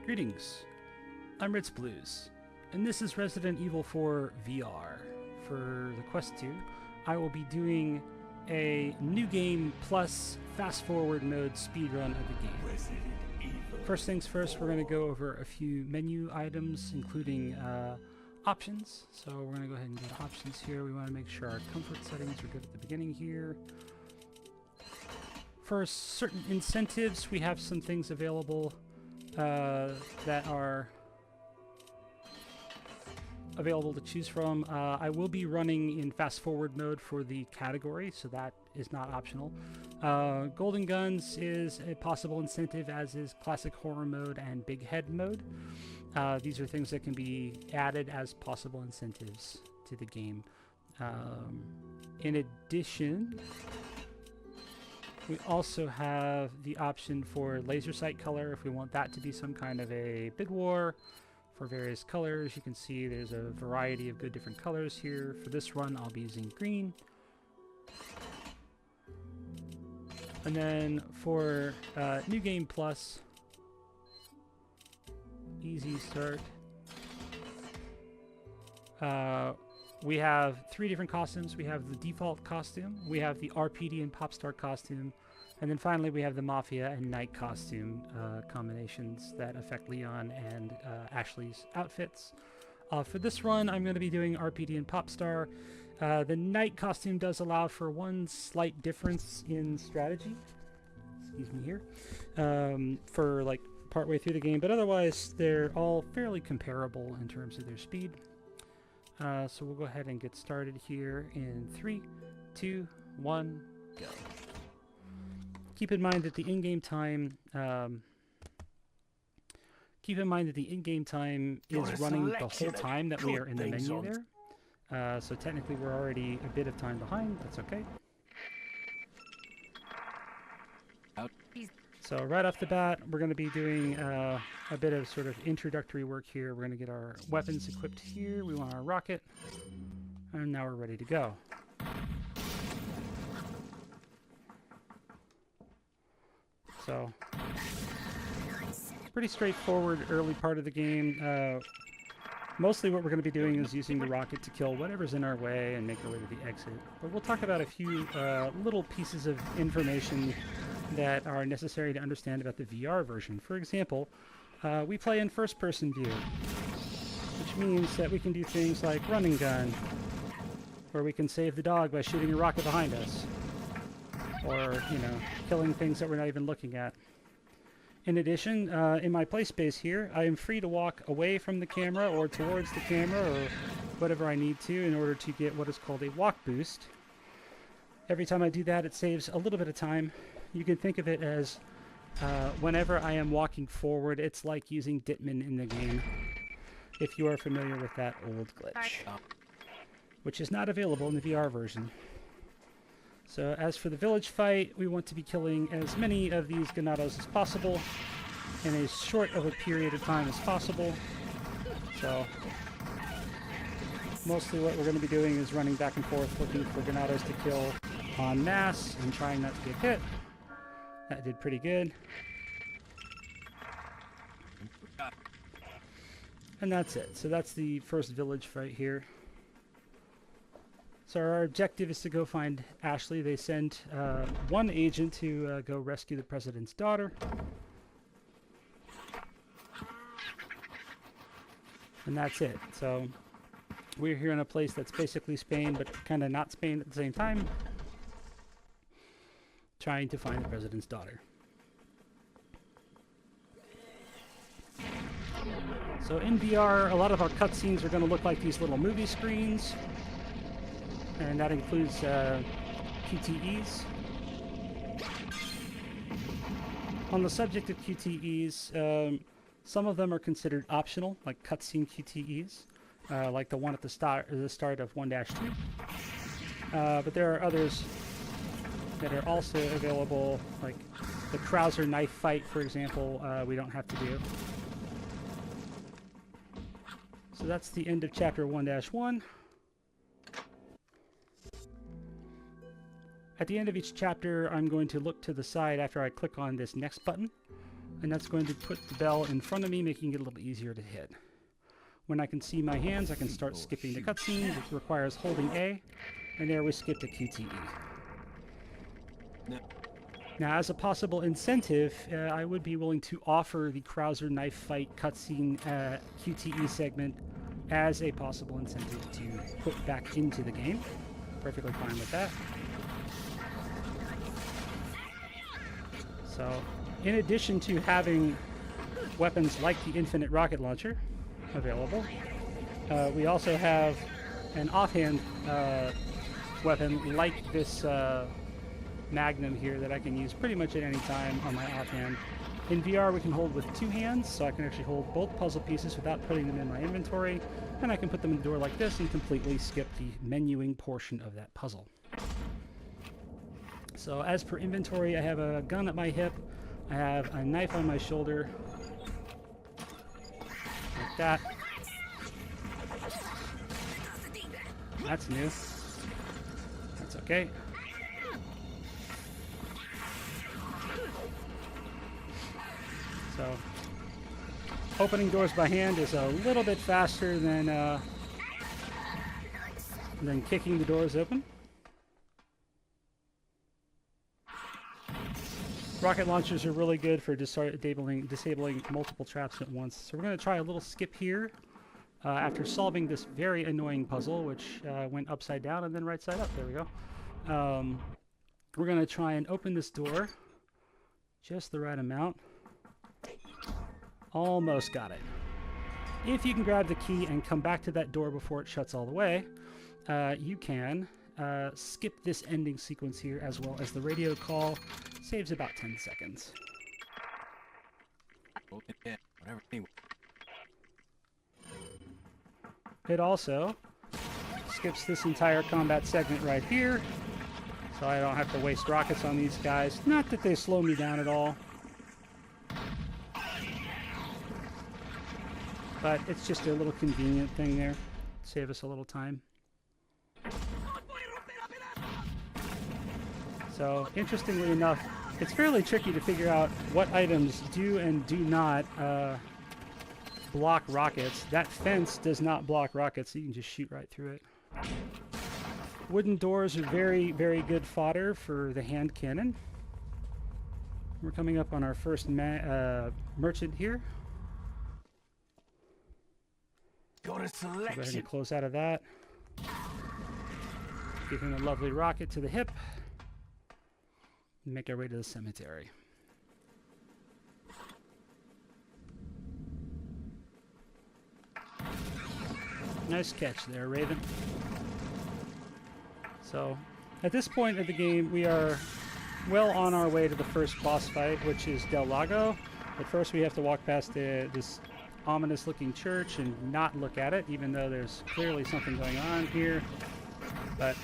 Greetings, I'm Ritz Blues, and this is Resident Evil 4 VR. For the Quest 2, I will be doing a new game plus fast forward mode speedrun of the game. First things first, we're going to go over a few menu items, including options. So we're going to go ahead and go to options here. We want to make sure our comfort settings are good at the beginning here. For certain incentives, we have some things available that are available to choose from. I will be running in fast forward mode for the category, so that is not optional. Golden Guns is a possible incentive, as is classic horror mode and big head mode. These are things that can be added as possible incentives to the game. In addition, we also have the option for laser sight color if we want that to be some kind of a bid war for various colors. You can see there's a variety of good different colors here. For this run, I'll be using green. And then for New Game Plus, easy start. We have 3 different costumes. We have the default costume, we have the RPD and Popstar costume, and then finally we have the Mafia and Knight costume combinations that affect Leon and Ashley's outfits. For this run, I'm going to be doing RPD and Popstar. The Knight costume does allow for one slight difference in strategy. Excuse me here. For like partway through the game, but otherwise they're all fairly comparable in terms of their speed. So we'll go ahead and get started here in 3, 2, 1, go. Keep in mind that the in-game time is running the whole time that we are in the menu there. So technically we're already a bit of time behind. That's okay. So right off the bat, we're going to be doing a bit of sort of introductory work here. We're going to get our weapons equipped here. We want our rocket. And now we're ready to go. So, pretty straightforward early part of the game. Mostly what we're going to be doing is using the rocket to kill whatever's in our way and make our way to the exit. But we'll talk about a few little pieces of information that are necessary to understand about the VR version. For example, we play in first-person view, which means that we can do things like run and gun, where we can save the dog by shooting a rocket behind us, or, you know, killing things that we're not even looking at. In addition, in my play space here, I am free to walk away from the camera or towards the camera or whatever I need to in order to get what is called a walk boost. Every time I do that, it saves a little bit of time. You can think of it as whenever I am walking forward, it's like using Ditman in the game, if you are familiar with that old glitch, which is not available in the VR version. So as for the village fight, we want to be killing as many of these ganados as possible in as short of a period of time as possible. So mostly what we're going to be doing is running back and forth looking for ganados to kill en masse and trying not to get hit. That did pretty good. And that's it. So that's the first village fight here. So our objective is to go find Ashley. They send one agent to go rescue the president's daughter. And that's it. So we're here in a place that's basically Spain, but kind of not Spain at the same time, trying to find the president's daughter. So in VR, a lot of our cutscenes are going to look like these little movie screens, and that includes QTEs. On the subject of QTEs, some of them are considered optional, like cutscene QTEs, like the one at the start of 1-2. But there are others that are also available, like the Krauser knife fight, for example, we don't have to do. So that's the end of chapter 1-1. At the end of each chapter, I'm going to look to the side after I click on this next button, and that's going to put the bell in front of me, making it a little easier to hit. When I can see my hands, I can start skipping the cutscene. It requires holding A, and there we skipped a QTE. No. Now, as a possible incentive, I would be willing to offer the Krauser knife fight cutscene QTE segment as a possible incentive to put back into the game. Perfectly fine with that. So, in addition to having weapons like the infinite rocket launcher available, we also have an offhand weapon like this Magnum here that I can use pretty much at any time on my offhand. In VR, we can hold with two hands, so I can actually hold both puzzle pieces without putting them in my inventory, and I can put them in the door like this and completely skip the menuing portion of that puzzle. So as per inventory, I have a gun at my hip, I have a knife on my shoulder, like that. That's new. That's okay. So, opening doors by hand is a little bit faster than kicking the doors open. Rocket launchers are really good for disabling multiple traps at once. So we're going to try a little skip here after solving this very annoying puzzle, which went upside down and then right side up. There we go. We're going to try and open this door just the right amount. Almost got it. If you can grab the key and come back to that door before it shuts all the way, you can skip this ending sequence here as well as the radio call. Saves about 10 seconds. It also skips this entire combat segment right here, so I don't have to waste rockets on these guys. Not that they slow me down at all, but it's just a little convenient thing there. Save us a little time. So, interestingly enough, it's fairly tricky to figure out what items do and do not block rockets. That fence does not block rockets, so you can just shoot right through it. Wooden doors are very, very good fodder for the hand cannon. We're coming up on our first merchant here. Got a Go ahead selection. and close out of that. Give him a lovely rocket to the hip. And make our way to the cemetery. Nice catch there, Raven. So, at this point of the game, we are well on our way to the first boss fight, which is Del Lago. But first we have to walk past this ominous-looking church and not look at it, even though there's clearly something going on here. But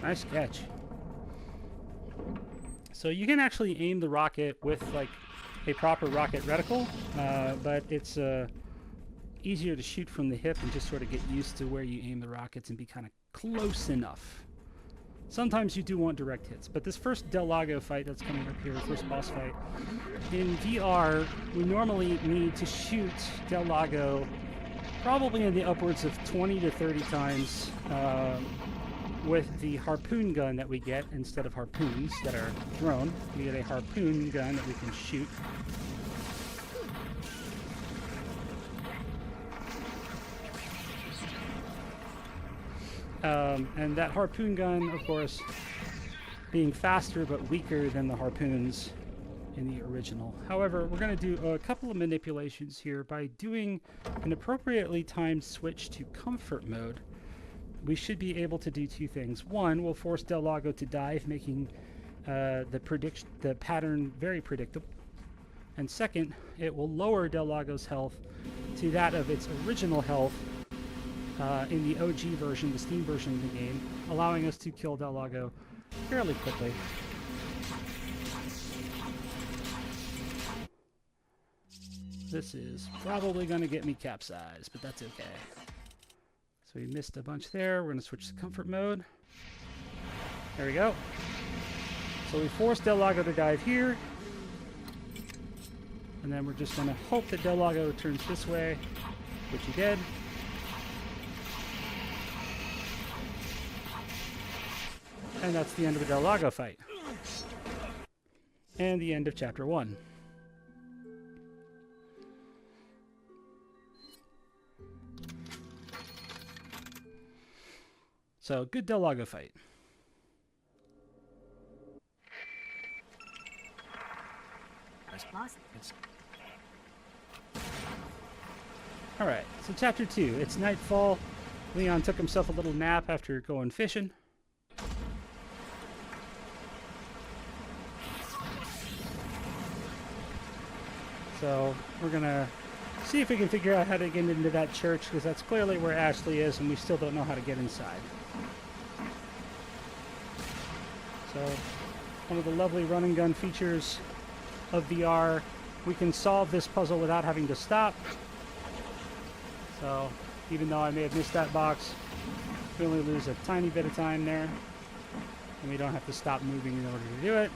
nice catch. So you can actually aim the rocket with like a proper rocket reticle, but it's easier to shoot from the hip and just sort of get used to where you aim the rockets and be kind of close enough. Sometimes you do want direct hits, but this first Del Lago fight that's coming up here, first boss fight, in VR, we normally need to shoot Del Lago probably in the upwards of 20 to 30 times with the harpoon gun that we get instead of harpoons that are thrown. We get a harpoon gun that we can shoot. And that harpoon gun, of course, being faster but weaker than the harpoons in the original. However, we're going to do a couple of manipulations here by doing an appropriately timed switch to comfort mode. We should be able to do two things. One, we'll force Del Lago to dive, making the pattern very predictable. And second, it will lower Del Lago's health to that of its original health in the OG version, the Steam version of the game, allowing us to kill Del Lago fairly quickly. This is probably going to get me capsized, but that's okay. So we missed a bunch there. We're going to switch to comfort mode. There we go. So we forced Del Lago to dive here. And then we're just going to hope that Del Lago turns this way, which he did. And that's the end of the Del Lago fight. And the end of Chapter 1. So, good Del Lago fight. Alright, so Chapter 2. It's nightfall. Leon took himself a little nap after going fishing. So, we're gonna see if we can figure out how to get into that church, because that's clearly where Ashley is, and we still don't know how to get inside. So, one of the lovely run and gun features of VR, we can solve this puzzle without having to stop. So, even though I may have missed that box, we only lose a tiny bit of time there, and we don't have to stop moving in order to do it.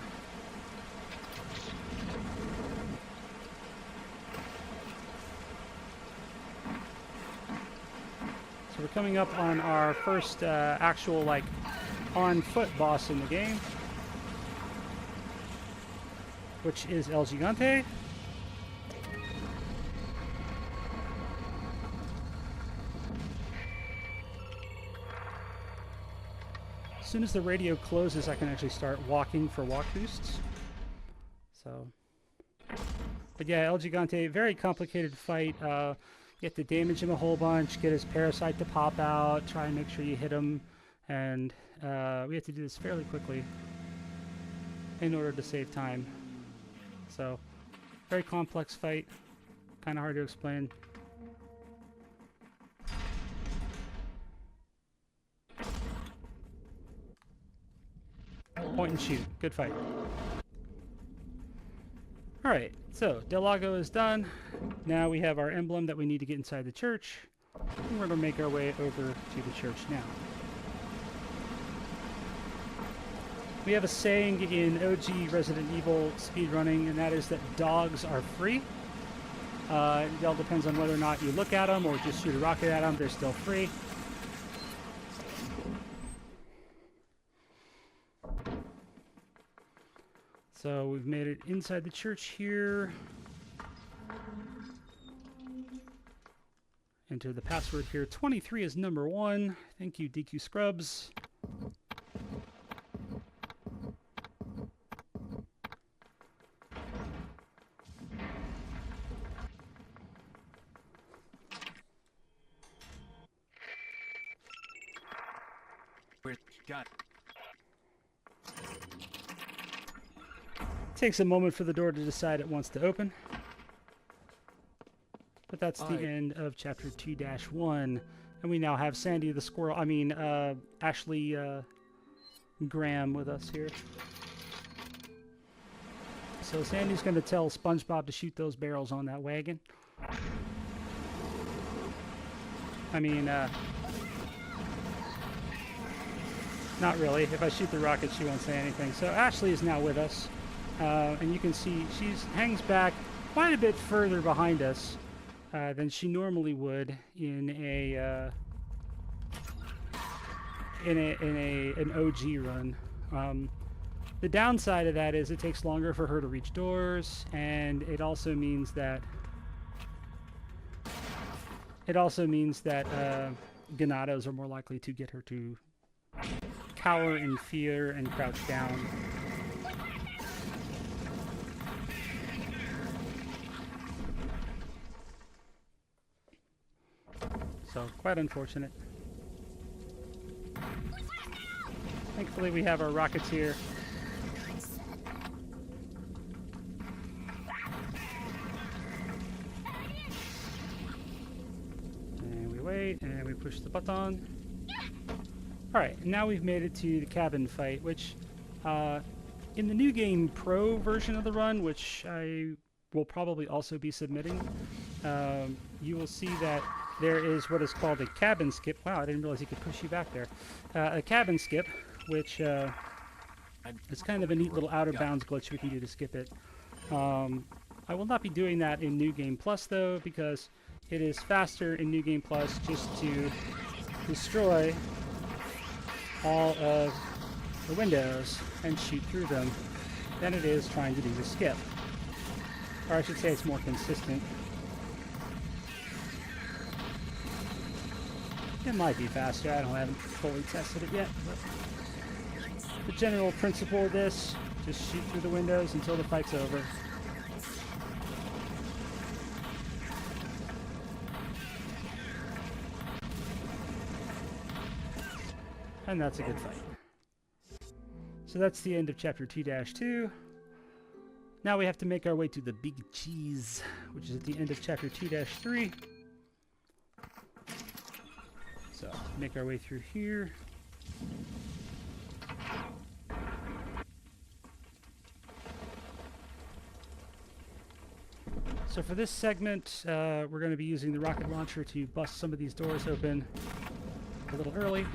So we're coming up on our first actual, like, on-foot boss in the game, which is El Gigante. As soon as the radio closes, I can actually start walking for walk boosts. So, but yeah, El Gigante, very complicated fight. You have to damage him a whole bunch, get his parasite to pop out, try and make sure you hit him, and we have to do this fairly quickly in order to save time. So, very complex fight, kind of hard to explain. Point and shoot. Good fight. Alright, so Del Lago is done. Now we have our emblem that we need to get inside the church. And we're going to make our way over to the church now. We have a saying in OG Resident Evil speedrunning, and that is that dogs are free. It all depends on whether or not you look at them or just shoot a rocket at them. They're still free. So we've made it inside the church here. Enter the password here. 23 is number 1. Thank you, DQ Scrubs. Got it. Takes a moment for the door to decide it wants to open. But that's the end of Chapter 2-1. And we now have Sandy the squirrel, Ashley Graham with us here. So Sandy's going to tell SpongeBob to shoot those barrels on that wagon. Not really. If I shoot the rocket, she won't say anything. So Ashley is now with us. And you can see she hangs back quite a bit further behind us than she normally would in an OG run. The downside of that is it takes longer for her to reach doors, and it also means that Ganados are more likely to get her to cower in fear and crouch down. So, quite unfortunate. Thankfully, we have our rockets here. And we wait, and we push the button. Alright, now we've made it to the cabin fight, which, in the New Game Pro version of the run, which I will probably also be submitting, you will see that there is what is called a cabin skip. Wow, I didn't realize you could push you back there. A cabin skip, which is kind of a neat little outer bounds glitch we can do to skip it. I will not be doing that in New Game Plus, though, because it is faster in New Game Plus just to destroy all of the windows and shoot through them than it is trying to do the skip. Or I should say it's more consistent. It might be faster. I haven't fully tested it yet. But the general principle of this, just shoot through the windows until the fight's over. And that's a good fight. So that's the end of Chapter 2-2. Now we have to make our way to the Big Cheese, which is at the end of Chapter 2-3. So, make our way through here. So for this segment, we're going to be using the rocket launcher to bust some of these doors open a little early.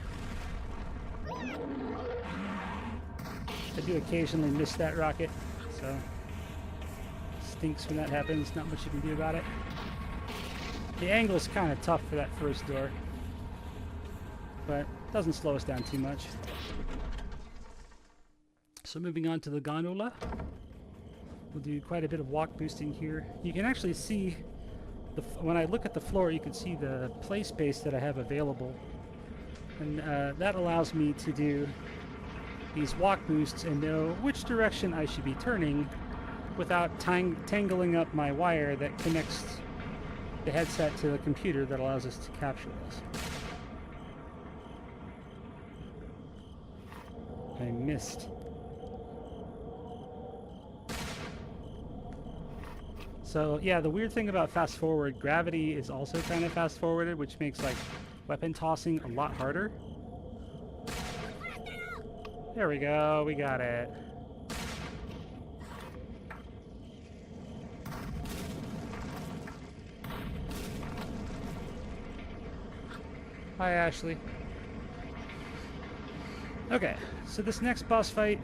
I do occasionally miss that rocket, so stinks when that happens. Not much you can do about it. The angle's kind of tough for that first door, but doesn't slow us down too much. So moving on to the gondola, we'll do quite a bit of walk boosting here. You can actually see, when I look at the floor, you can see the play space that I have available. And that allows me to do these walk boosts and know which direction I should be turning without tangling up my wire that connects the headset to the computer that allows us to capture this. I missed. So yeah, the weird thing about fast forward, gravity is also kind of fast forwarded, which makes like weapon tossing a lot harder. There we go, we got it. Hi, Ashley. Okay, so this next boss fight,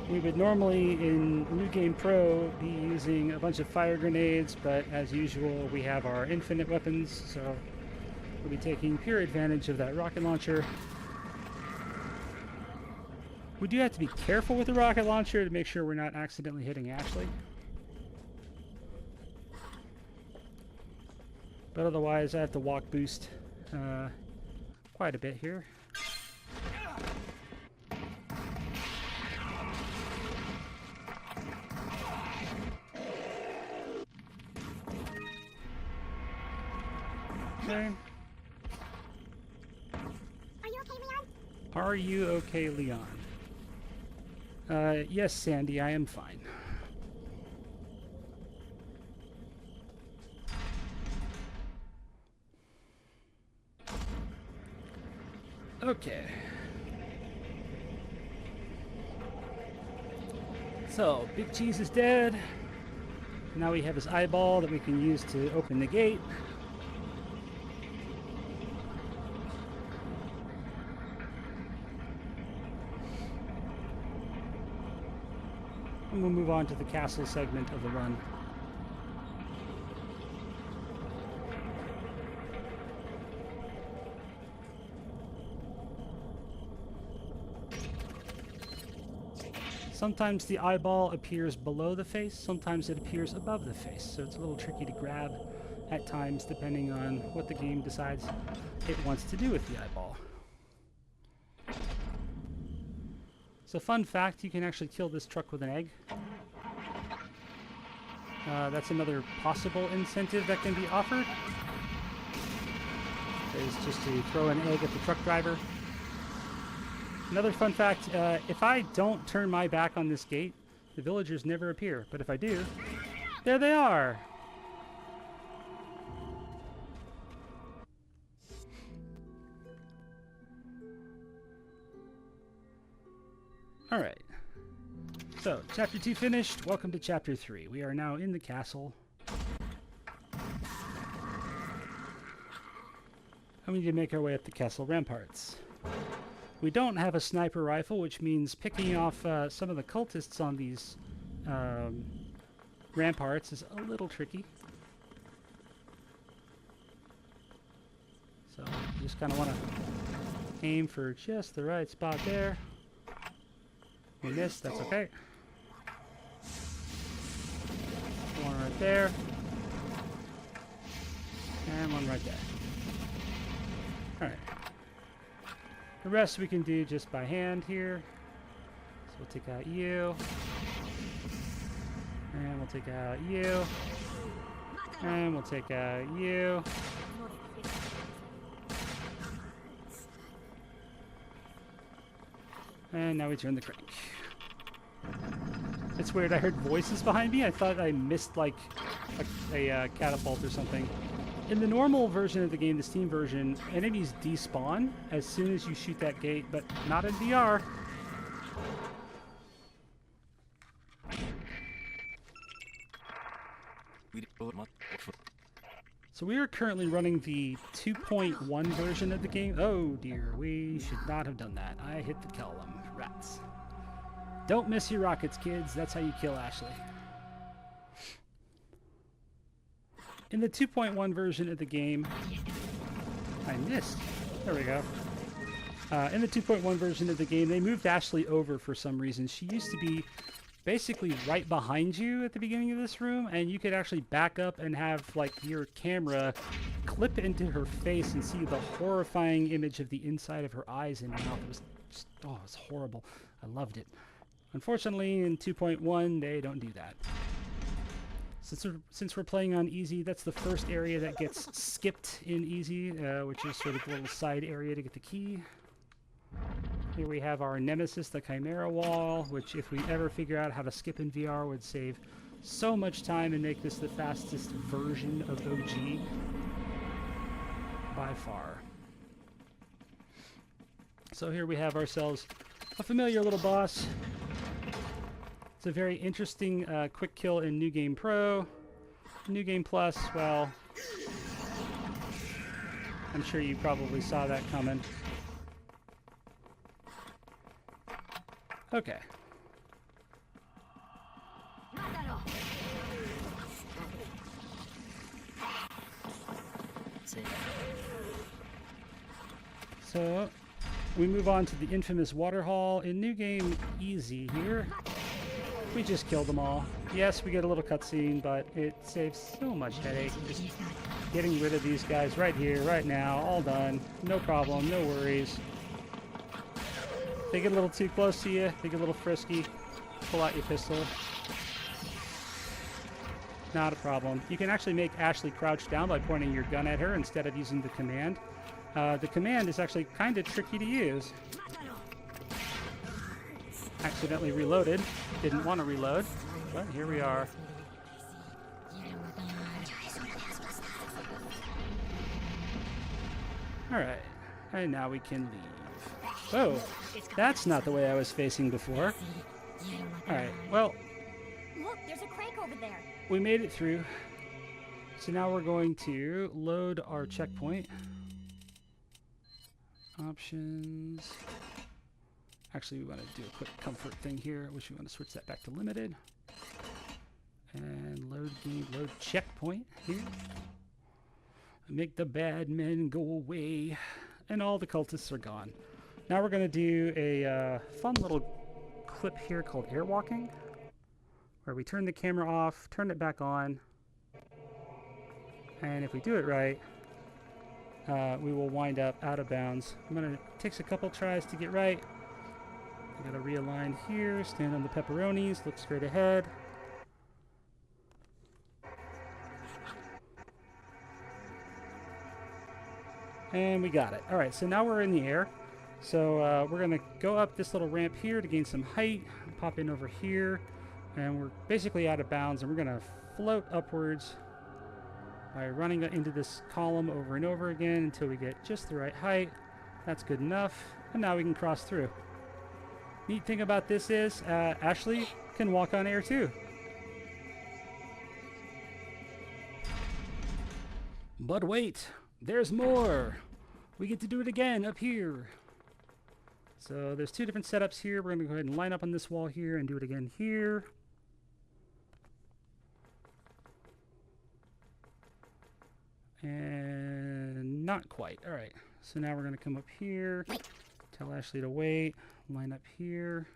we would normally in New Game Pro be using a bunch of fire grenades, but as usual we have our infinite weapons, so we'll be taking pure advantage of that rocket launcher. We do have to be careful with the rocket launcher to make sure we're not accidentally hitting Ashley. But otherwise I have to walk boost quite a bit here. Okay. Are you okay, Leon? Yes, Sandy, I am fine. Okay. So, Big Cheese is dead. Now we have his eyeball that we can use to open the gate. And we'll move on to the castle segment of the run. Sometimes the eyeball appears below the face, sometimes it appears above the face, so it's a little tricky to grab at times depending on what the game decides it wants to do with the eyeball. So fun fact, you can actually kill this truck with an egg. That's another possible incentive that can be offered, is just to throw an egg at the truck driver. Another fun fact, if I don't turn my back on this gate, the villagers never appear. But if I do, there they are! Alright. So, Chapter 2 finished. Welcome to Chapter 3. We are now in the castle. And we need to make our way up the castle ramparts. We don't have a sniper rifle, which means picking off some of the cultists on these ramparts is a little tricky. So you just kind of want to aim for just the right spot there. We missed, that's okay. One right there. And one right there. Alright. The rest we can do just by hand here. So we'll take out you. And we'll take out you. And we'll take out you. And now we turn the crank. It's weird, I heard voices behind me. I thought I missed like a catapult or something. In the normal version of the game, the Steam version, enemies despawn as soon as you shoot that gate, but not in VR. So we are currently running the 2.1 version of the game. Oh dear, we should not have done that. I hit the column. Rats. Don't miss your rockets, kids. That's how you kill Ashley. In the 2.1 version of the game, I missed. There we go. In the 2.1 version of the game, they moved Ashley over for some reason. She used to be basically right behind you at the beginning of this room, and you could actually back up and have like your camera clip into her face and see the horrifying image of the inside of her eyes and mouth. It was just, oh, it was horrible. I loved it. Unfortunately, in 2.1, they don't do that. Since we're playing on easy, that's the first area that gets skipped in easy, which is sort of a little side area to get the key. Here we have our nemesis, the Chimera Wall, which if we ever figure out how to skip in VR would save so much time and make this the fastest version of OG by far. So here we have ourselves a familiar little boss. It's a very interesting quick kill in New Game Pro. New Game Plus, well, I'm sure you probably saw that coming. Okay. So, we move on to the infamous water hall. In New Game Easy here, we just killed them all. Yes, we get a little cutscene, but it saves so much headache. Just getting rid of these guys right here, right now, all done. No problem, no worries. They get a little too close to you, they get a little frisky, pull out your pistol. Not a problem. You can actually make Ashley crouch down by pointing your gun at her instead of using the command. The command is actually kind of tricky to use. Accidentally reloaded. Didn't want to reload, but here we are. Alright, and now we can leave. Whoa, that's not the way I was facing before. Alright, well, Look, there's a crank over there. we made it through. So now we're going to load our checkpoint. Options. Actually, we want to do a quick comfort thing here, which we want to switch that back to limited. And load game, load checkpoint here. Make the bad men go away. And all the cultists are gone. Now we're going to do a fun little clip here called airwalking, where we turn the camera off, turn it back on, and if we do it right, we will wind up out of bounds. Takes a couple tries to get right. I gotta realign here, stand on the pepperonis, look straight ahead. And we got it. Alright, so now we're in the air. So we're going to go up this little ramp here to gain some height, pop in over here, and we're basically out of bounds, and we're going to float upwards by running into this column over and over again until we get just the right height. That's good enough, and now we can cross through. Neat thing about this is Ashley can walk on air too. But wait, there's more. we get to do it again up here. So there's two different setups here. We're going to go ahead and line up on this wall here and do it again here. And not quite. All right. So now we're going to come up here, tell Ashley to wait, line up here.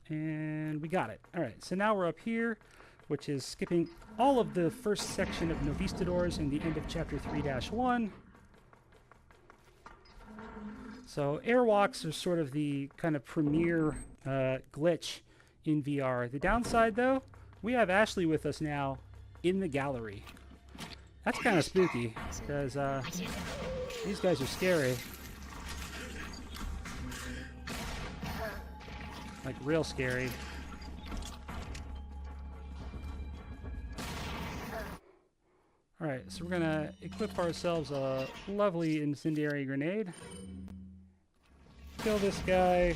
And we got it. All right, so now we're up here, which is skipping all of the first section of Novistadors and the end of chapter 3-1. So airwalks are sort of the kind of premier glitch in VR. The downside, though, we have Ashley with us now in the gallery. That's kind of spooky, because these guys are scary. Like, real scary. Alright, so we're gonna equip ourselves a lovely incendiary grenade. Kill this guy.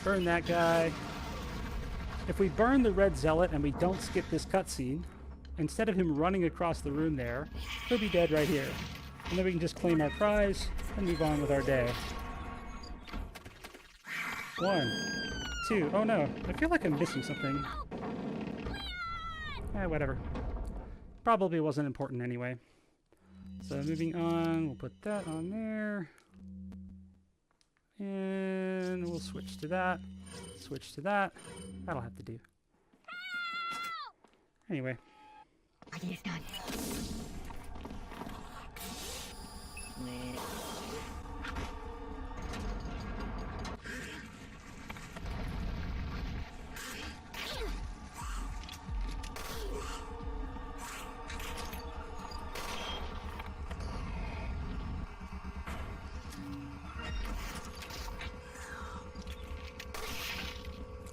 Burn that guy. If we burn the red zealot and we don't skip this cutscene, instead of him running across the room there, he'll be dead right here. And then we can just claim our prize and move on with our day. 1, 2. Oh no, I feel like I'm missing something. Whatever. Probably wasn't important anyway. So moving on, we'll put that on there. And we'll switch to that. Switch to that. That'll have to do. Anyway.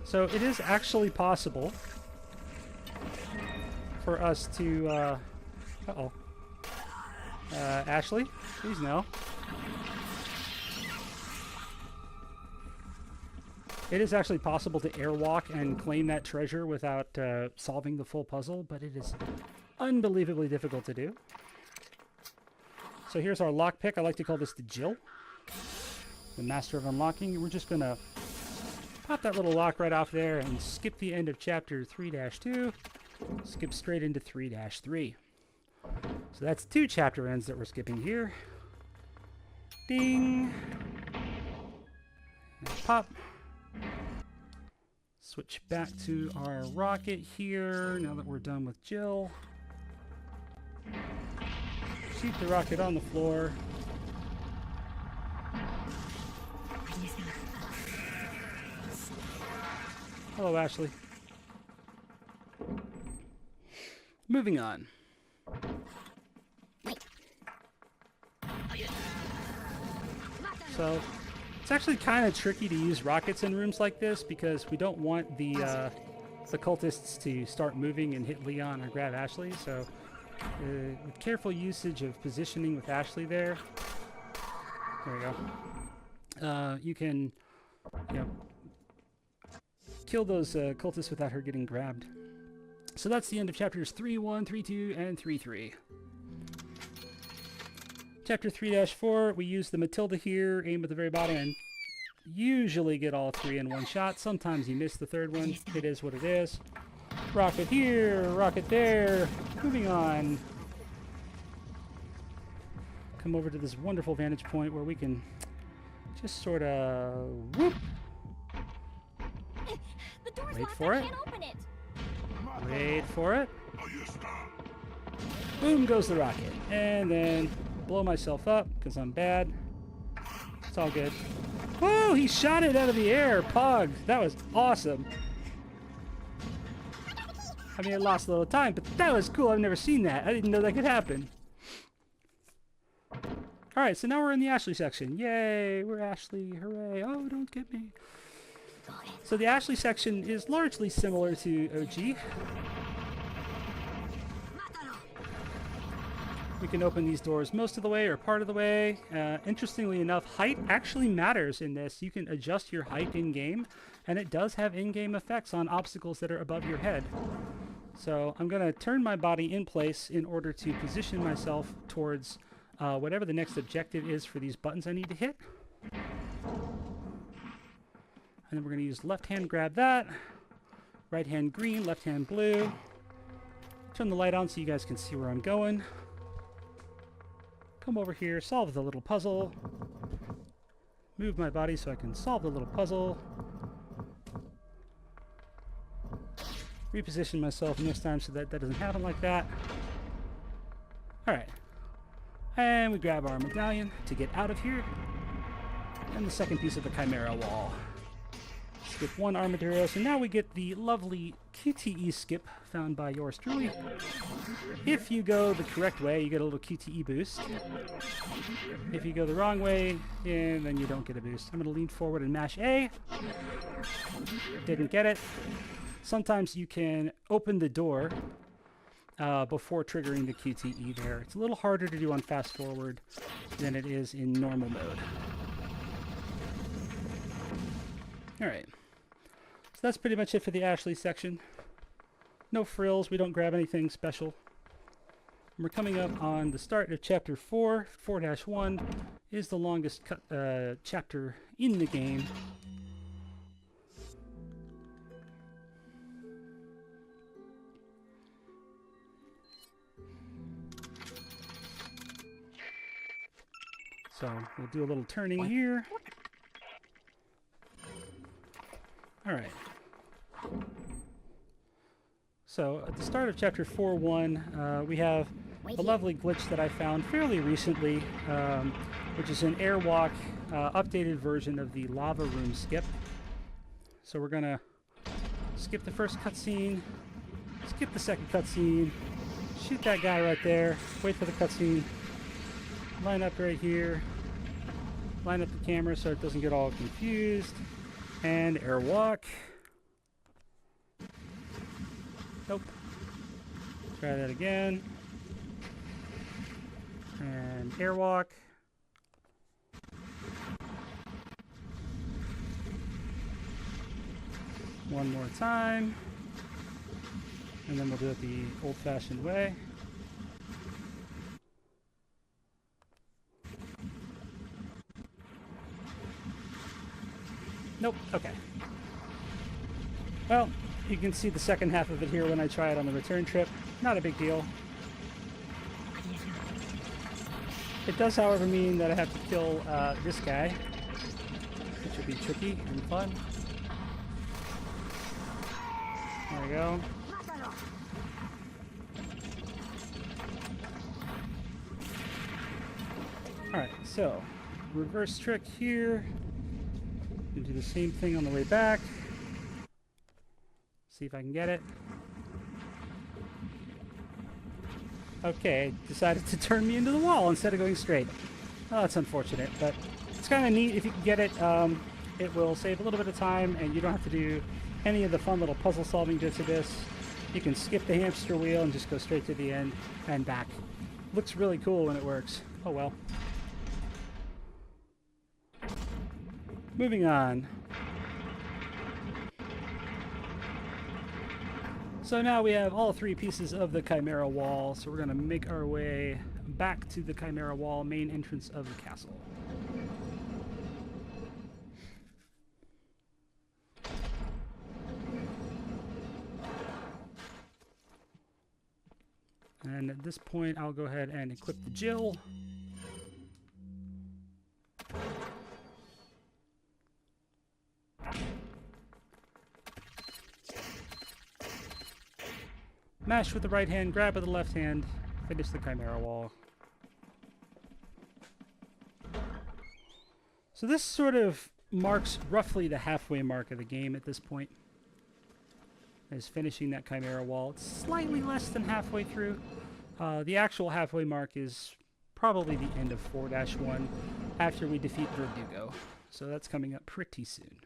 So it is actually possible for us to, Ashley, please no. It is actually possible to airwalk and claim that treasure without solving the full puzzle, but it is unbelievably difficult to do. So here's our lockpick. I like to call this the Jill, the master of unlocking. We're just gonna pop that little lock right off there and skip the end of chapter 3-2. Skip straight into 3-3. So that's 2 chapter ends that we're skipping here. Ding! And pop. Switch back to our rocket here now that we're done with Jill. Shoot the rocket on the floor. Hello, Ashley. Moving on. So, it's actually kind of tricky to use rockets in rooms like this because we don't want the cultists to start moving and hit Leon or grab Ashley. So, with careful usage of positioning with Ashley there, we go. You can, kill those cultists without her getting grabbed. So that's the end of chapters 3-1, 3-2, and 3-3. Chapter 3-4, we use the Matilda here, aim at the very bottom, and usually get all 3 in one shot. Sometimes you miss the third one. It is what it is. Rocket here, rocket there. Moving on. Come over to this wonderful vantage point where we can just sort of whoop. Wait for it. Wait for it. Boom goes the rocket. And then blow myself up because I'm bad. It's all good. Whoa, he shot it out of the air. Pog. That was awesome. I mean, I lost a little time, but that was cool. I've never seen that. I didn't know that could happen. Alright, so now we're in the Ashley section. Yay, we're Ashley. Hooray. Oh, don't get me. So the Ashley section is largely similar to OG. We can open these doors most of the way or part of the way. Interestingly enough, height actually matters in this. You can adjust your height in-game and it does have in-game effects on obstacles that are above your head. So I'm going to turn my body in place in order to position myself towards whatever the next objective is for these buttons I need to hit. And then we're going to use left hand grab that, right hand green, left hand blue. Turn the light on so you guys can see where I'm going. Come over here, solve the little puzzle. Move my body so I can solve the little puzzle. Reposition myself next time so that doesn't happen like that. Alright. And we grab our medallion to get out of here. And the second piece of the Chimera wall. Skip one Armadillo, so now we get the lovely QTE skip found by yours truly. If you go the correct way, you get a little QTE boost. If you go the wrong way, then you don't get a boost. I'm going to lean forward and mash A. Didn't get it. Sometimes you can open the door before triggering the QTE there. It's a little harder to do on fast forward than it is in normal mode. Alright. So that's pretty much it for the Ashley section. No frills, we don't grab anything special. And we're coming up on the start of Chapter 4. 4-1 is the longest chapter in the game. So we'll do a little turning here. Alright. So at the start of Chapter 4.1, we have a lovely glitch that I found fairly recently, which is an airwalk updated version of the lava room skip. So we're going to skip the first cutscene, skip the second cutscene, shoot that guy right there, wait for the cutscene, line up right here, line up the camera so it doesn't get all confused, and airwalk. Nope. Try that again. And airwalk. One more time. And then we'll do it the old-fashioned way. Nope. Okay. Well, you can see the second half of it here when I try it on the return trip. Not a big deal. It does, however, mean that I have to kill this guy, which will be tricky and fun. There we go. Alright, so reverse trick here. Do the same thing on the way back. See if I can get it. Okay, decided to turn me into the wall instead of going straight. Oh, that's unfortunate, but it's kind of neat if you can get it. It will save a little bit of time, and you don't have to do any of the fun little puzzle solving bits of this. You can skip the hamster wheel and just go straight to the end and back. Looks really cool when it works. Oh well. Moving on. So now we have all three pieces of the Chimera wall, so we're going to make our way back to the Chimera wall main entrance of the castle. And at this point I'll go ahead and equip the Jill. Mash with the right hand, grab with the left hand, finish the Chimera wall. So this sort of marks roughly the halfway mark of the game at this point. Is finishing that Chimera wall. It's slightly less than halfway through. The actual halfway mark is probably the end of 4-1 after we defeat Verdugo. So that's coming up pretty soon.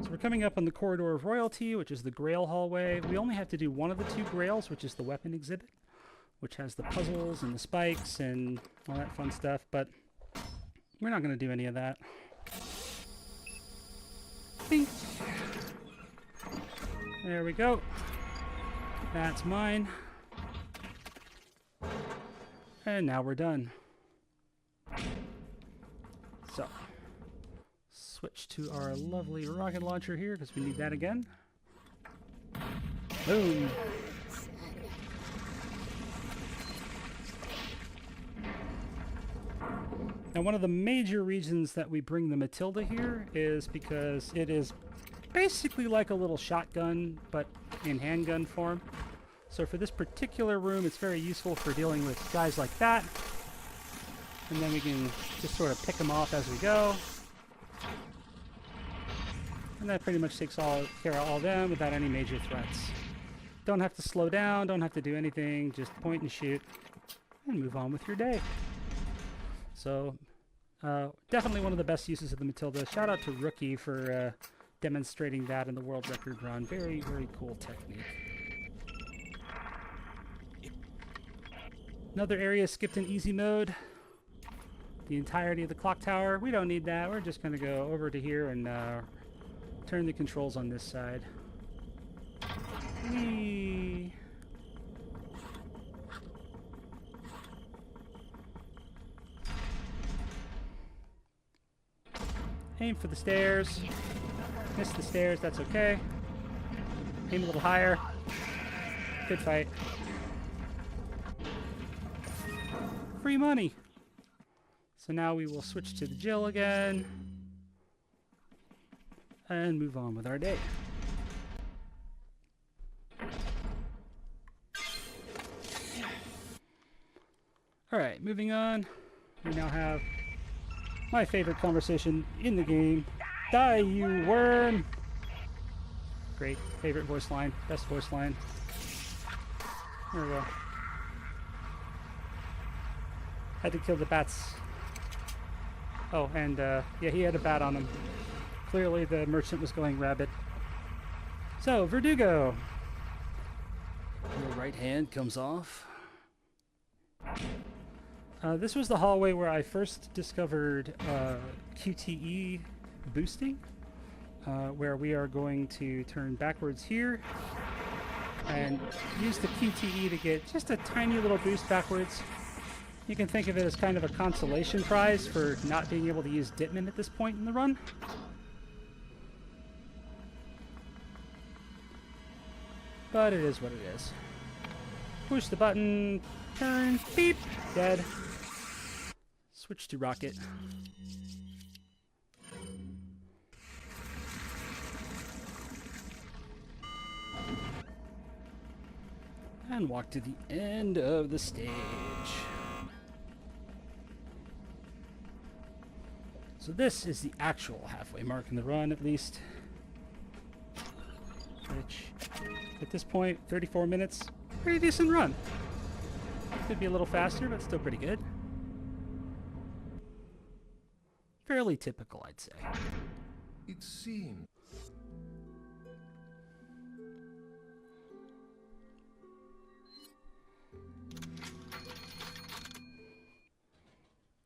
So we're coming up on the Corridor of Royalty, which is the Grail hallway. We only have to do one of the two Grails, which is the weapon exhibit, which has the puzzles and the spikes and all that fun stuff, but we're not going to do any of that. Bink. There we go. That's mine. And now we're done. So, switch to our lovely rocket launcher here because we need that again. Boom. Now, one of the major reasons that we bring the Matilda here is because it is basically like a little shotgun, but in handgun form. So for this particular room, it's very useful for dealing with guys like that. And then we can just sort of pick them off as we go. And that pretty much takes care of all them without any major threats. Don't have to slow down, don't have to do anything, just point and shoot, and move on with your day. So, definitely one of the best uses of the Matilda. Shout out to Rookie for demonstrating that in the world record run. Very, very cool technique. Another area skipped in easy mode. The entirety of the clock tower. We don't need that. We're just going to go over to here and turn the controls on this side. Whee! Aim for the stairs. Miss the stairs, that's okay. Aim a little higher. Good fight. Free money. So now we will switch to the Jill again. And move on with our day. Alright, moving on. We now have my favorite conversation in the game. Die, you worm! Great. Favorite voice line. Best voice line. There we go. Had to kill the bats. Oh, and yeah, he had a bat on him. Clearly the merchant was going rabid. So, Verdugo. Your right hand comes off. This was the hallway where I first discovered QTE boosting, where we are going to turn backwards here and use the QTE to get just a tiny little boost backwards. You can think of it as kind of a consolation prize for not being able to use Ditman at this point in the run. But it is what it is. Push the button, turn, beep, dead. Switch to rocket. And walk to the end of the stage. So this is the actual halfway mark in the run, at least. Which, at this point, 34 minutes, pretty decent run. Could be a little faster, but still pretty good. Fairly typical, I'd say. It seems.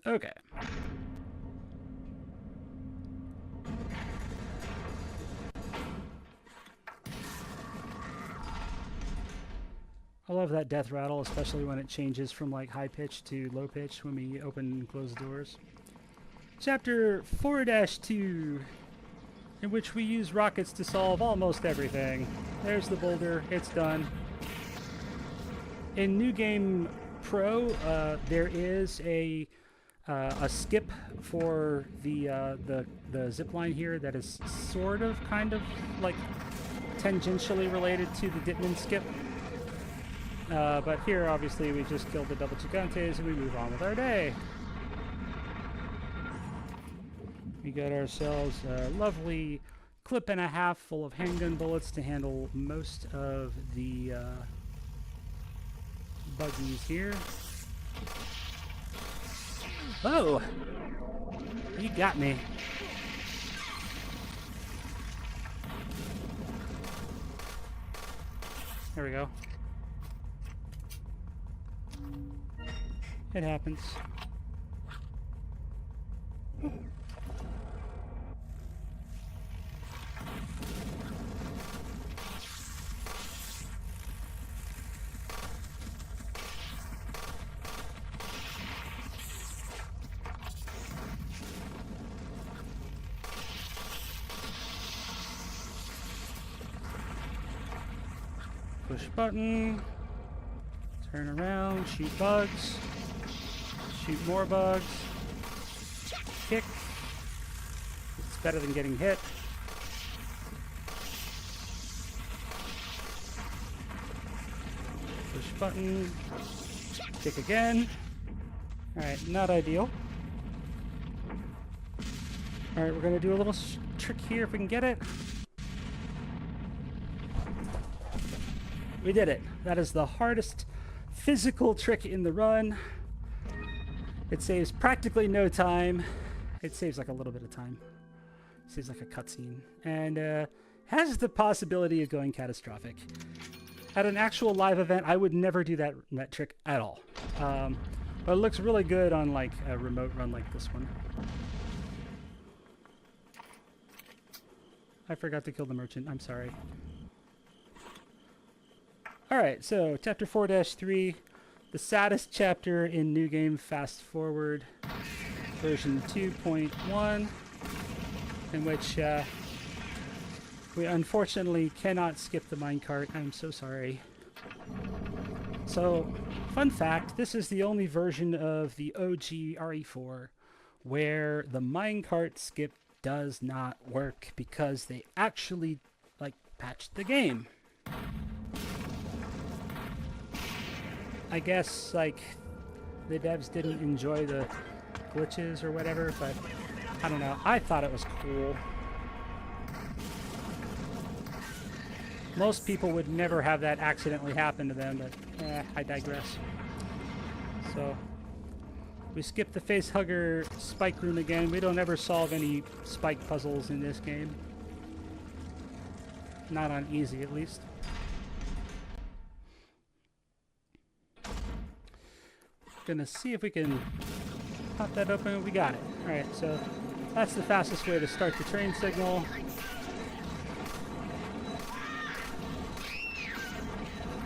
Okay. I love that death rattle, especially when it changes from like high pitch to low pitch when we open and close doors. Chapter 4-2, in which we use rockets to solve almost everything. There's the boulder, it's done. In New Game Pro, there is a skip for the zip line here that is sort of, kind of, like tangentially related to the Ditman skip. But here, obviously, we just killed the double Gigantes and we move on with our day. We got ourselves a lovely clip and a half full of handgun bullets to handle most of the buggies here. Oh! You got me. There we go. It happens. Push button. Turn around. Shoot bugs. Shoot more bugs. Kick. It's better than getting hit. Push button. Kick again. Alright, not ideal. Alright, we're going to do a little trick here if we can get it. We did it. That is the hardest physical trick in the run. It saves practically no time. It saves like a little bit of time. It saves like a cutscene. And has the possibility of going catastrophic. At an actual live event, I would never do that trick at all. But it looks really good on like a remote run like this one. I forgot to kill the merchant. I'm sorry. Alright, so chapter 4-3, the saddest chapter in New Game Fast Forward, version 2.1, in which we unfortunately cannot skip the minecart. I'm so sorry. So, fun fact, this is the only version of the OG RE4 where the minecart skip does not work because they actually, like, patched the game. I guess, like, the devs didn't enjoy the glitches or whatever, but I don't know. I thought it was cool. Most people would never have that accidentally happen to them, but I digress. So, we skip the facehugger spike room again. We don't ever solve any spike puzzles in this game. Not on easy, at least. Gonna see if we can pop that open. We got it. Alright, so that's the fastest way to start the train signal.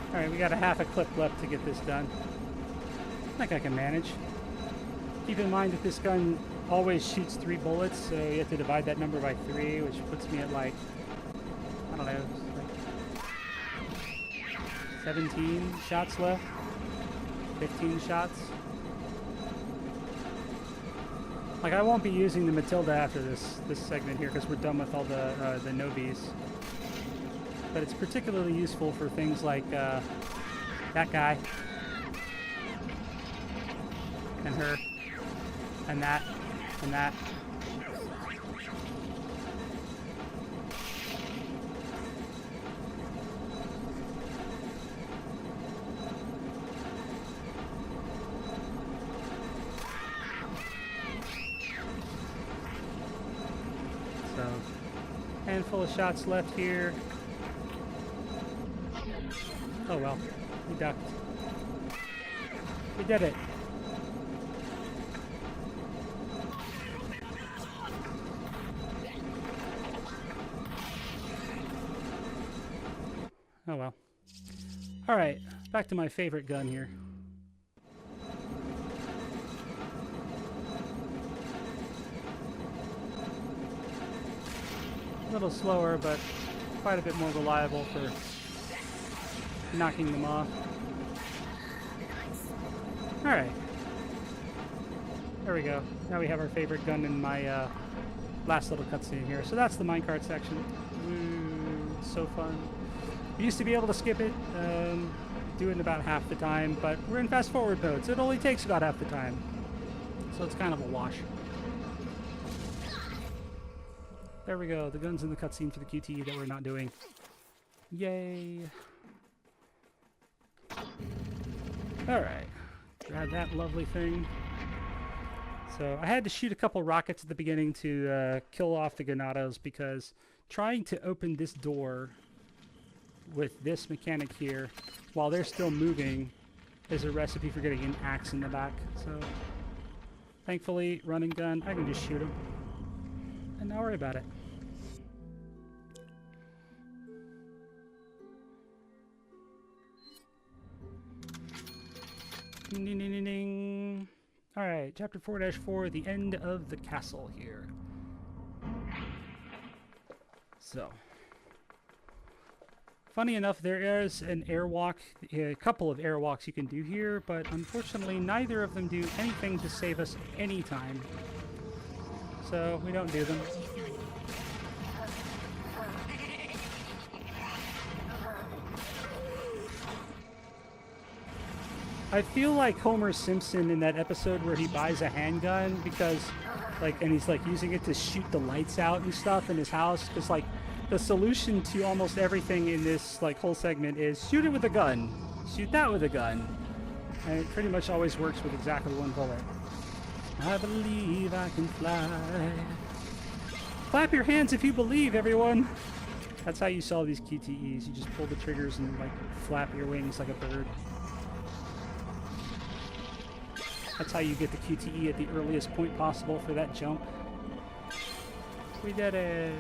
Alright, we got a half a clip left to get this done. I think I can manage. Keep in mind that this gun always shoots 3 bullets, so you have to divide that number by 3, which puts me at like, I don't know, like 17 shots left. 15 shots. Like, I won't be using the Matilda after this segment here because we're done with all the Nobis. But it's particularly useful for things like that guy and her and that and that. So, handful of shots left here. Oh well, we ducked. We did it. Oh well. Alright, back to my favorite gun here. A little slower, but quite a bit more reliable for knocking them off. Alright. There we go. Now we have our favorite gun in my last little cutscene here. So that's the minecart section. Ooh, it's so fun. We used to be able to skip it, do it in about half the time, but we're in fast forward mode, so it only takes about half the time. So it's kind of a wash. There we go. The gun's in the cutscene for the QTE that we're not doing. Yay! Alright. Grab that lovely thing. So I had to shoot a couple rockets at the beginning to kill off the Ganados because trying to open this door with this mechanic here while they're still moving is a recipe for getting an axe in the back. So thankfully, run and gun, I can just shoot them and not worry about it. Ding, ding, ding, ding, ding. Alright, chapter 4-4, the end of the castle here. So, Funny enough, there is an airwalk, a couple of airwalks you can do here, but unfortunately neither of them do anything to save us any time. So we don't do them. I feel like Homer Simpson in that episode where he buys a handgun because, like, and he's like using it to shoot the lights out and stuff in his house. Because like the solution to almost everything in this like whole segment is shoot it with a gun, shoot that with a gun, and it pretty much always works with exactly one bullet. I believe I can fly. Clap your hands if you believe, everyone. That's how you solve these QTEs. You just pull the triggers and like flap your wings like a bird. That's how you get the QTE at the earliest point possible for that jump. We did it.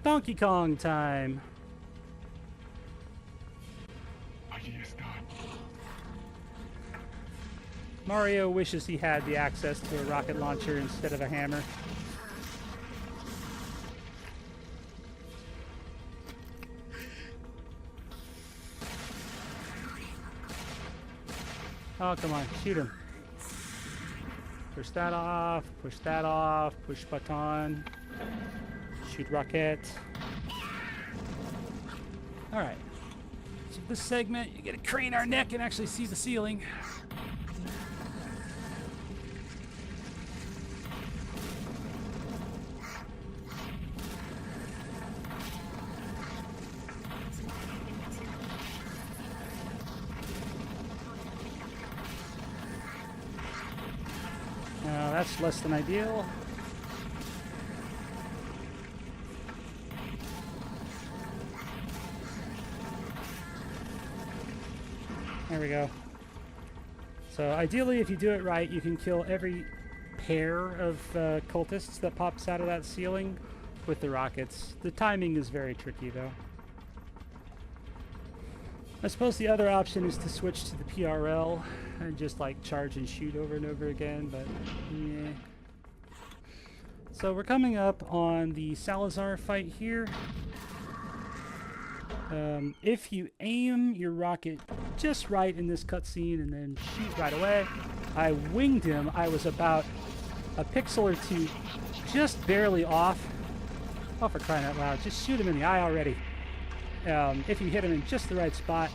Donkey Kong time. Mario wishes he had the access to a rocket launcher instead of a hammer. Oh, come on, shoot him. Push that off, push button. Shoot rocket. Alright. So this segment, you gotta crane our neck and actually see the ceiling. That's less than ideal. There we go. So ideally, if you do it right, you can kill every pair of cultists that pops out of that ceiling with the rockets. The timing is very tricky, though. I suppose the other option is to switch to the PRL and just like charge and shoot over and over again, but yeah. So we're coming up on the Salazar fight here. If you aim your rocket just right in this cutscene and then shoot right away, I winged him. I was about a pixel or two just barely off. Oh, for crying out loud, just shoot him in the eye already. If you hit him in just the right spot,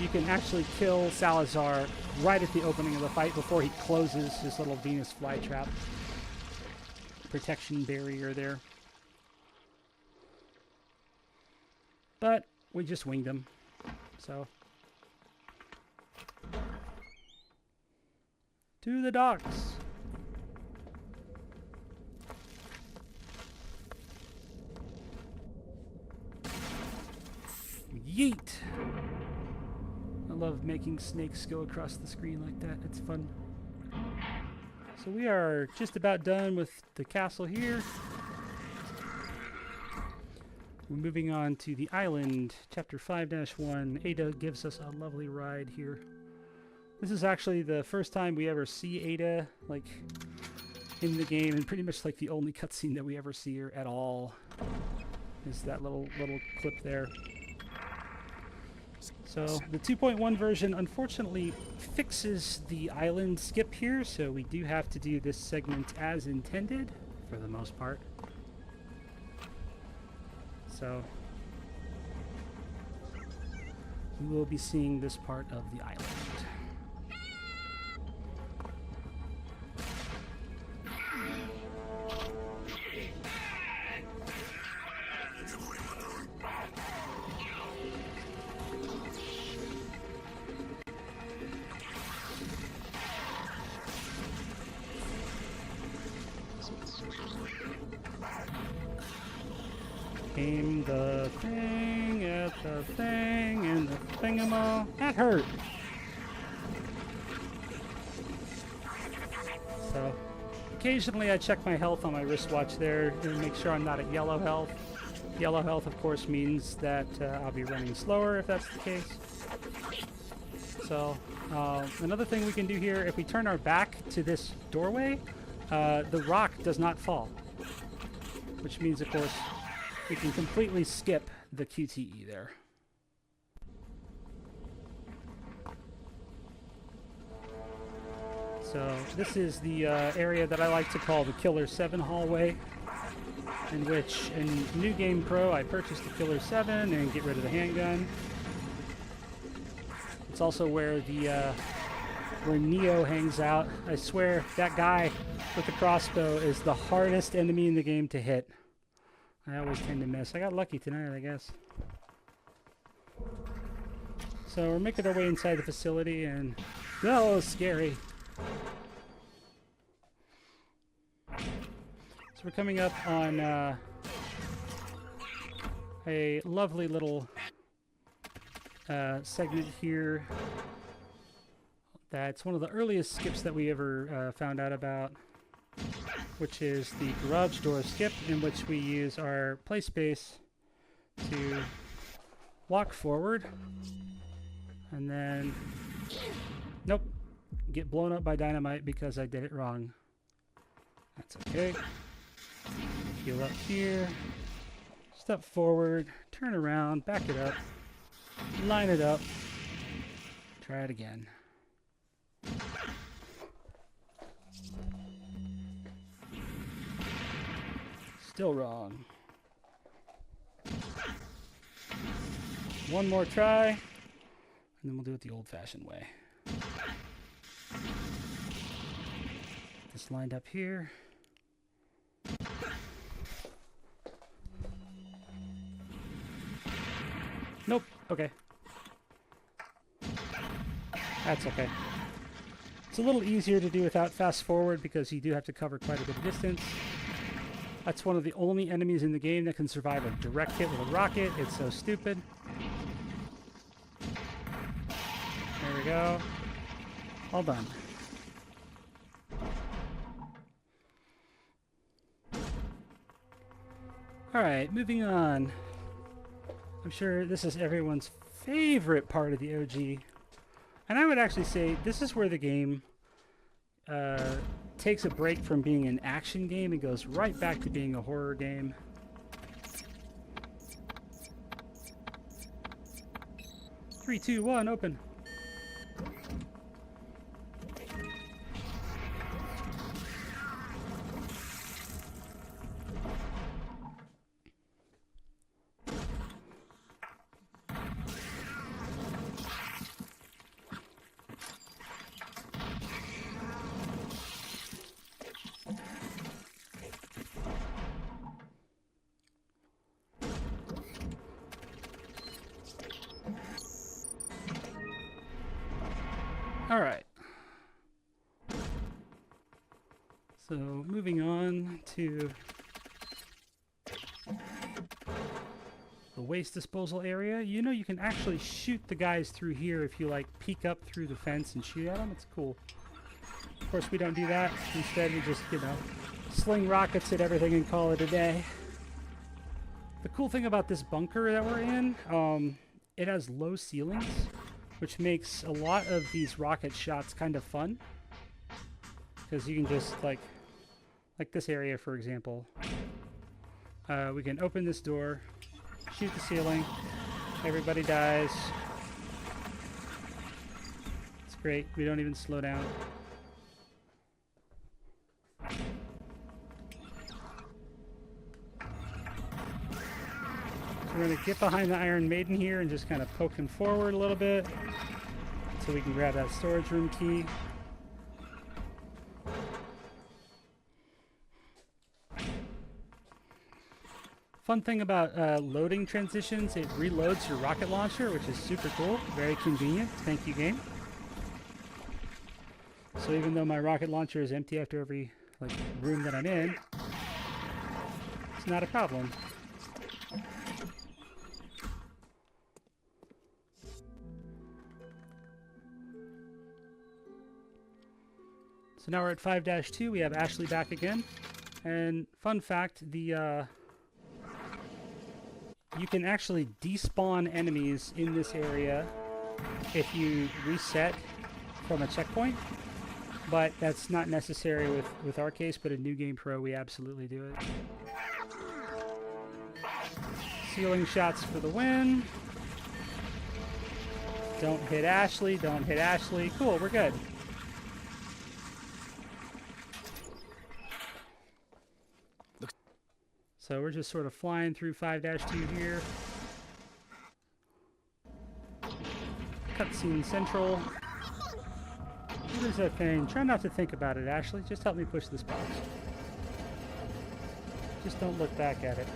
you can actually kill Salazar right at the opening of the fight before he closes his little Venus flytrap protection barrier there. But we just winged him, so. To the docks. Yeet! I love making snakes go across the screen like that. It's fun. So we are just about done with the castle here. We're moving on to the island, Chapter 5-1. Ada gives us a lovely ride here. This is actually the first time we ever see Ada, like, in the game, and pretty much like the only cutscene that we ever see her at all is that little clip there. So the 2.1 version unfortunately fixes the island skip here, so we do have to do this segment as intended for the most part. So we will be seeing this part of the island. Aim the thing at the thing and the thingamo. That hurt. So, occasionally I check my health on my wristwatch there and make sure I'm not at yellow health. Yellow health, of course, means that I'll be running slower if that's the case. So, Another thing we can do here, if we turn our back to this doorway, the rock does not fall. Which means, of course, we can completely skip the QTE there. So this is the area that I like to call the Killer 7 hallway, in which in New Game Pro I purchased the Killer 7 and get rid of the handgun. It's also where where Neo hangs out. I swear that guy with the crossbow is the hardest enemy in the game to hit. I always tend to miss. I got lucky tonight, I guess. So we're making our way inside the facility, and oh, scary. So we're coming up on a lovely little segment here. That's one of the earliest skips that we ever found out about, which is the garage door skip, in which we use our play space to walk forward and then, nope, get blown up by dynamite because I did it wrong. That's okay. Heal up here, step forward, turn around, back it up, line it up, try it again. Still wrong. One more try, and then we'll do it the old-fashioned way. This lined up here. Nope. Okay. That's okay. It's a little easier to do without fast forward because you do have to cover quite a bit of distance. That's one of the only enemies in the game that can survive a direct hit with a rocket. It's so stupid. There we go. All done. Alright, moving on. I'm sure this is everyone's favorite part of the OG. And I would actually say this is where the game takes a break from being an action game and goes right back to being a horror game. Three, two, one, open. All right. So moving on to the waste disposal area. You know, you can actually shoot the guys through here if you like peek up through the fence and shoot at them. It's cool. Of course, we don't do that. Instead, we just, you know, sling rockets at everything and call it a day. The cool thing about this bunker that we're in, it has low ceilings, which makes a lot of these rocket shots kind of fun. Because you can just, like this area, for example. We can open this door, shoot the ceiling, everybody dies. It's great, we don't even slow down. We're going to get behind the Iron Maiden here and just kind of poke him forward a little bit so we can grab that storage room key. Fun thing about loading transitions, it reloads your rocket launcher, which is super cool. Very convenient. Thank you, game. So even though my rocket launcher is empty after every room that I'm in, it's not a problem. So now we're at 5-2. We have Ashley back again. And fun fact, you can actually despawn enemies in this area if you reset from a checkpoint, but that's not necessary with our case, but in New Game Pro, we absolutely do it. Ceiling shots for the win. Don't hit Ashley, don't hit Ashley. Cool, we're good. So we're just sort of flying through 5-2 here. Cutscene Central. What is that thing? Try not to think about it, Ashley. Just help me push this box. Just don't look back at it.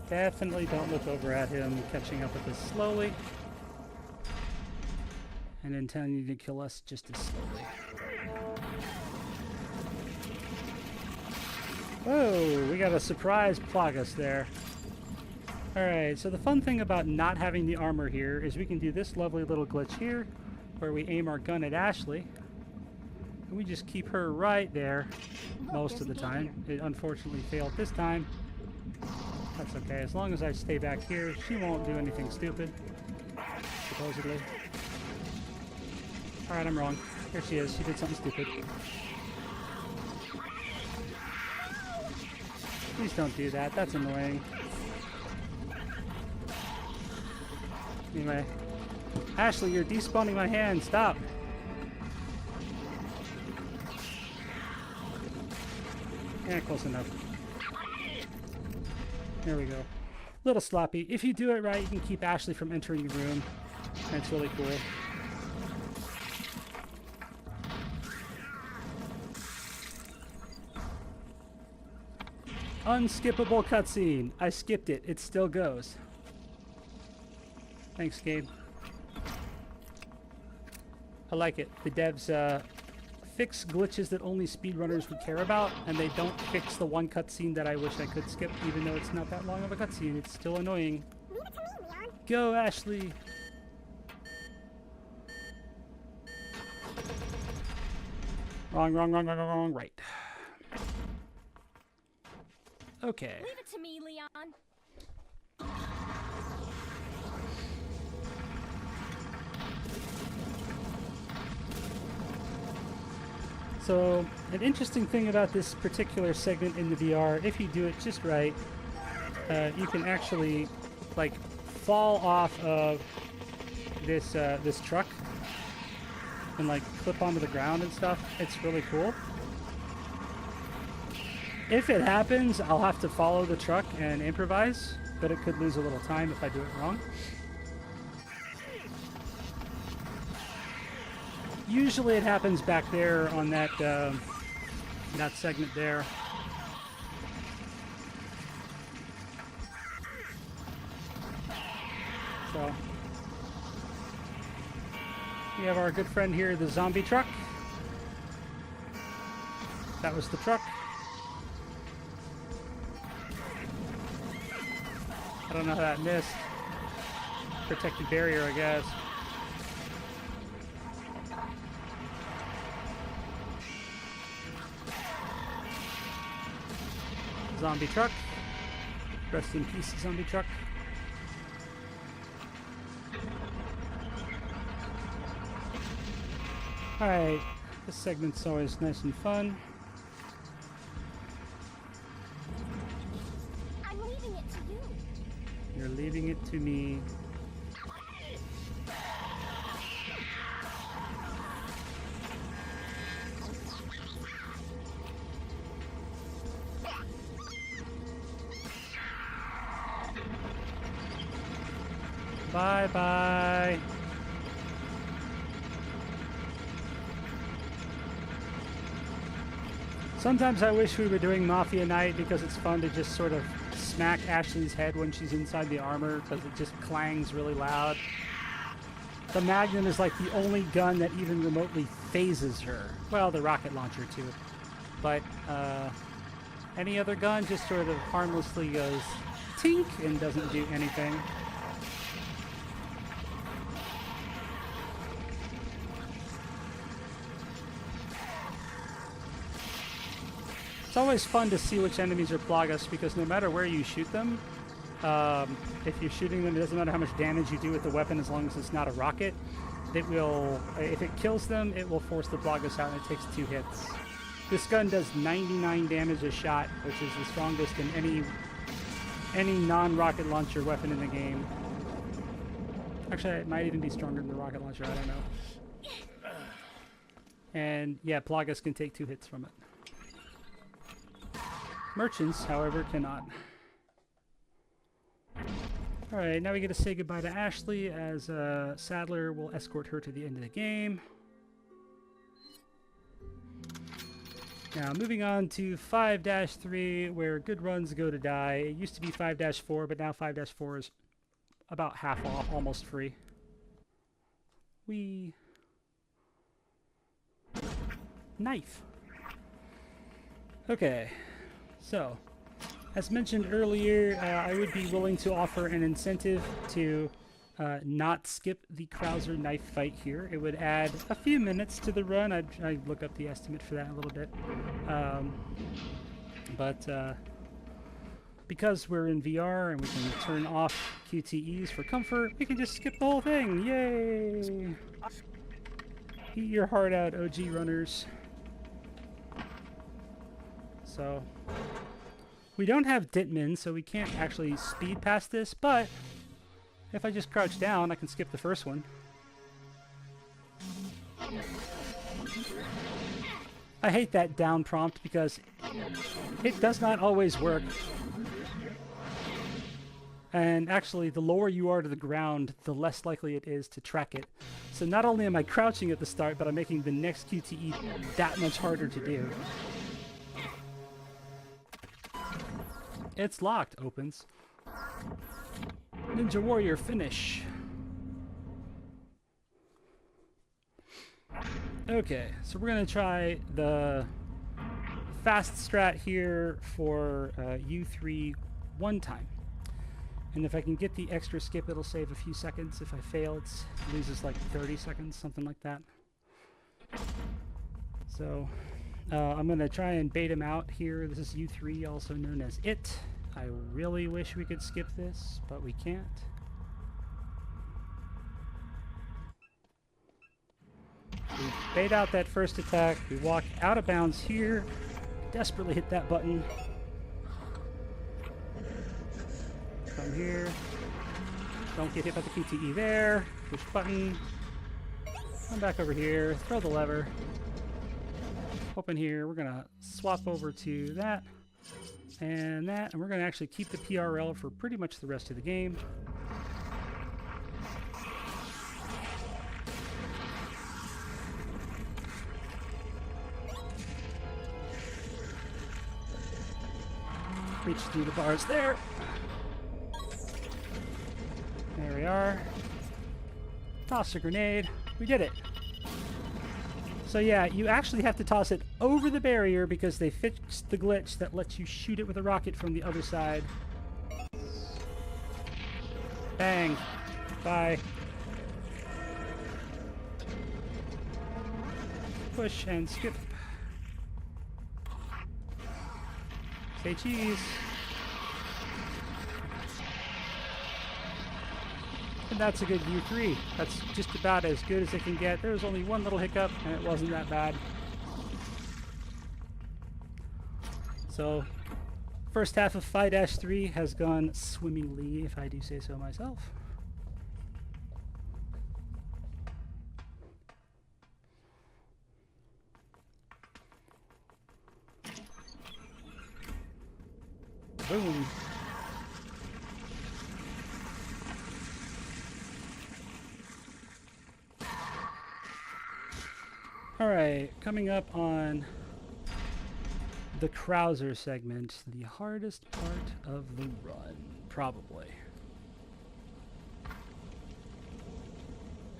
Definitely don't look over at him, catching up with us slowly. And intending to kill us just as slowly. Whoa, we got a surprise Plagas there. Alright, so the fun thing about not having the armor here is we can do this lovely little glitch here, where we aim our gun at Ashley, and we just keep her right there most of the time. It unfortunately failed this time. That's okay, as long as I stay back here, she won't do anything stupid, supposedly. Alright, I'm wrong. Here she is, she did something stupid. Please don't do that, that's annoying. Anyway. Ashley, you're despawning my hand, stop! Yeah, close enough. There we go. Little sloppy. If you do it right, you can keep Ashley from entering the room. And it's really cool. Unskippable cutscene. I skipped it. It still goes. Thanks, Gabe. I like it. The devs fix glitches that only speedrunners would care about, and they don't fix the one cutscene that I wish I could skip, even though it's not that long of a cutscene. It's still annoying. Go, Ashley! Wrong, wrong, wrong, wrong, wrong, right. Okay. Leave it to me, Leon. So, an interesting thing about this particular segment in the VR, if you do it just right, you can actually, like, fall off of this this truck and, like, clip onto the ground and stuff. It's really cool. If it happens, I'll have to follow the truck and improvise, but it could lose a little time if I do it wrong. Usually it happens back there on that that segment there. So we have our good friend here, the zombie truck. That was the truck. I don't know how that missed. Protected barrier, I guess. Zombie truck. Rest in peace, zombie truck. Alright, this segment's always nice and fun. I'm leaving it to you. You're leaving it to me. Bye-bye. Sometimes I wish we were doing Mafia Night because it's fun to just sort of smack Ashley's head when she's inside the armor because it just clangs really loud. The Magnum is like the only gun that even remotely phases her. Well, the rocket launcher too. But any other gun just sort of harmlessly goes tink and doesn't do anything. It's always fun to see which enemies are Plagas because no matter where you shoot them, if you're shooting them, it doesn't matter how much damage you do with the weapon as long as it's not a rocket. It will, if it kills them, it will force the Blogos out, and it takes 2 hits. This gun does 99 damage a shot, which is the strongest in any non-rocket launcher weapon in the game. Actually, it might even be stronger than the rocket launcher, I don't know. And yeah, Plagas can take 2 hits from it. Merchants, however, cannot. Alright, now we get to say goodbye to Ashley, as Sadler will escort her to the end of the game. Now, moving on to 5-3, where good runs go to die. It used to be 5-4, but now 5-4 is about half off, almost free. Knife. Okay, so, as mentioned earlier, I would be willing to offer an incentive to not skip the Krauser knife fight here. It would add a few minutes to the run. I'd look up the estimate for that a little bit. But because we're in VR and we can turn off QTEs for comfort, we can just skip the whole thing. Yay! Eat your heart out, OG runners. So, we don't have Ditman, so we can't actually speed past this, but if I just crouch down, I can skip the first one. I hate that down prompt because it does not always work. And actually, the lower you are to the ground, the less likely it is to track it. So not only am I crouching at the start, but I'm making the next QTE that much harder to do. It's locked. Opens. Ninja Warrior finish. Okay, so we're going to try the fast strat here for U3 one time. And if I can get the extra skip, it'll save a few seconds. If I fail, it loses like 30 seconds, something like that. So I'm going to try and bait him out here. This is U3, also known as IT. I really wish we could skip this, but we can't. We bait out that first attack. We walk out of bounds here. Desperately hit that button. Come here. Don't get hit by the QTE there. Push button. Come back over here. Throw the lever. Open here. We're going to swap over to that and that. And we're going to actually keep the PRL for pretty much the rest of the game. Reach through the bars there. There we are. Toss a grenade. We did it. So yeah, you actually have to toss it over the barrier because they fixed the glitch that lets you shoot it with a rocket from the other side. Bang. Bye. Push and skip. Say cheese. And that's a good U3. That's just about as good as it can get. There was only one little hiccup, and it wasn't that bad. So, first half of 5-3 has gone swimmingly, if I do say so myself. Boom. Alright, coming up on the Krauser segment, the hardest part of the run, probably.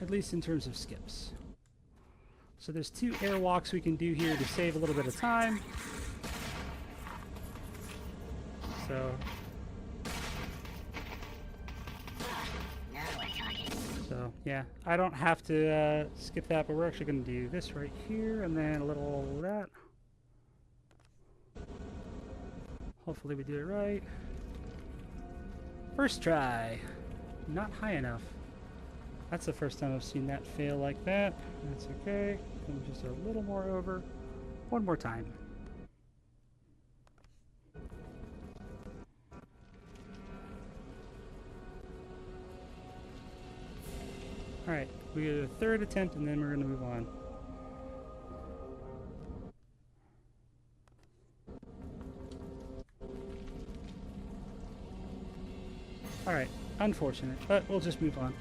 At least in terms of skips. So there's 2 airwalks we can do here to save a little bit of time. So yeah, I don't have to skip that, but we're actually going to do this right here, and then a little of that. Hopefully we do it right. First try. Not high enough. That's the first time I've seen that fail like that. That's okay. Come just a little more over. One more time. Alright, we get a third attempt and then we're going to move on. Alright, unfortunate, but we'll just move on.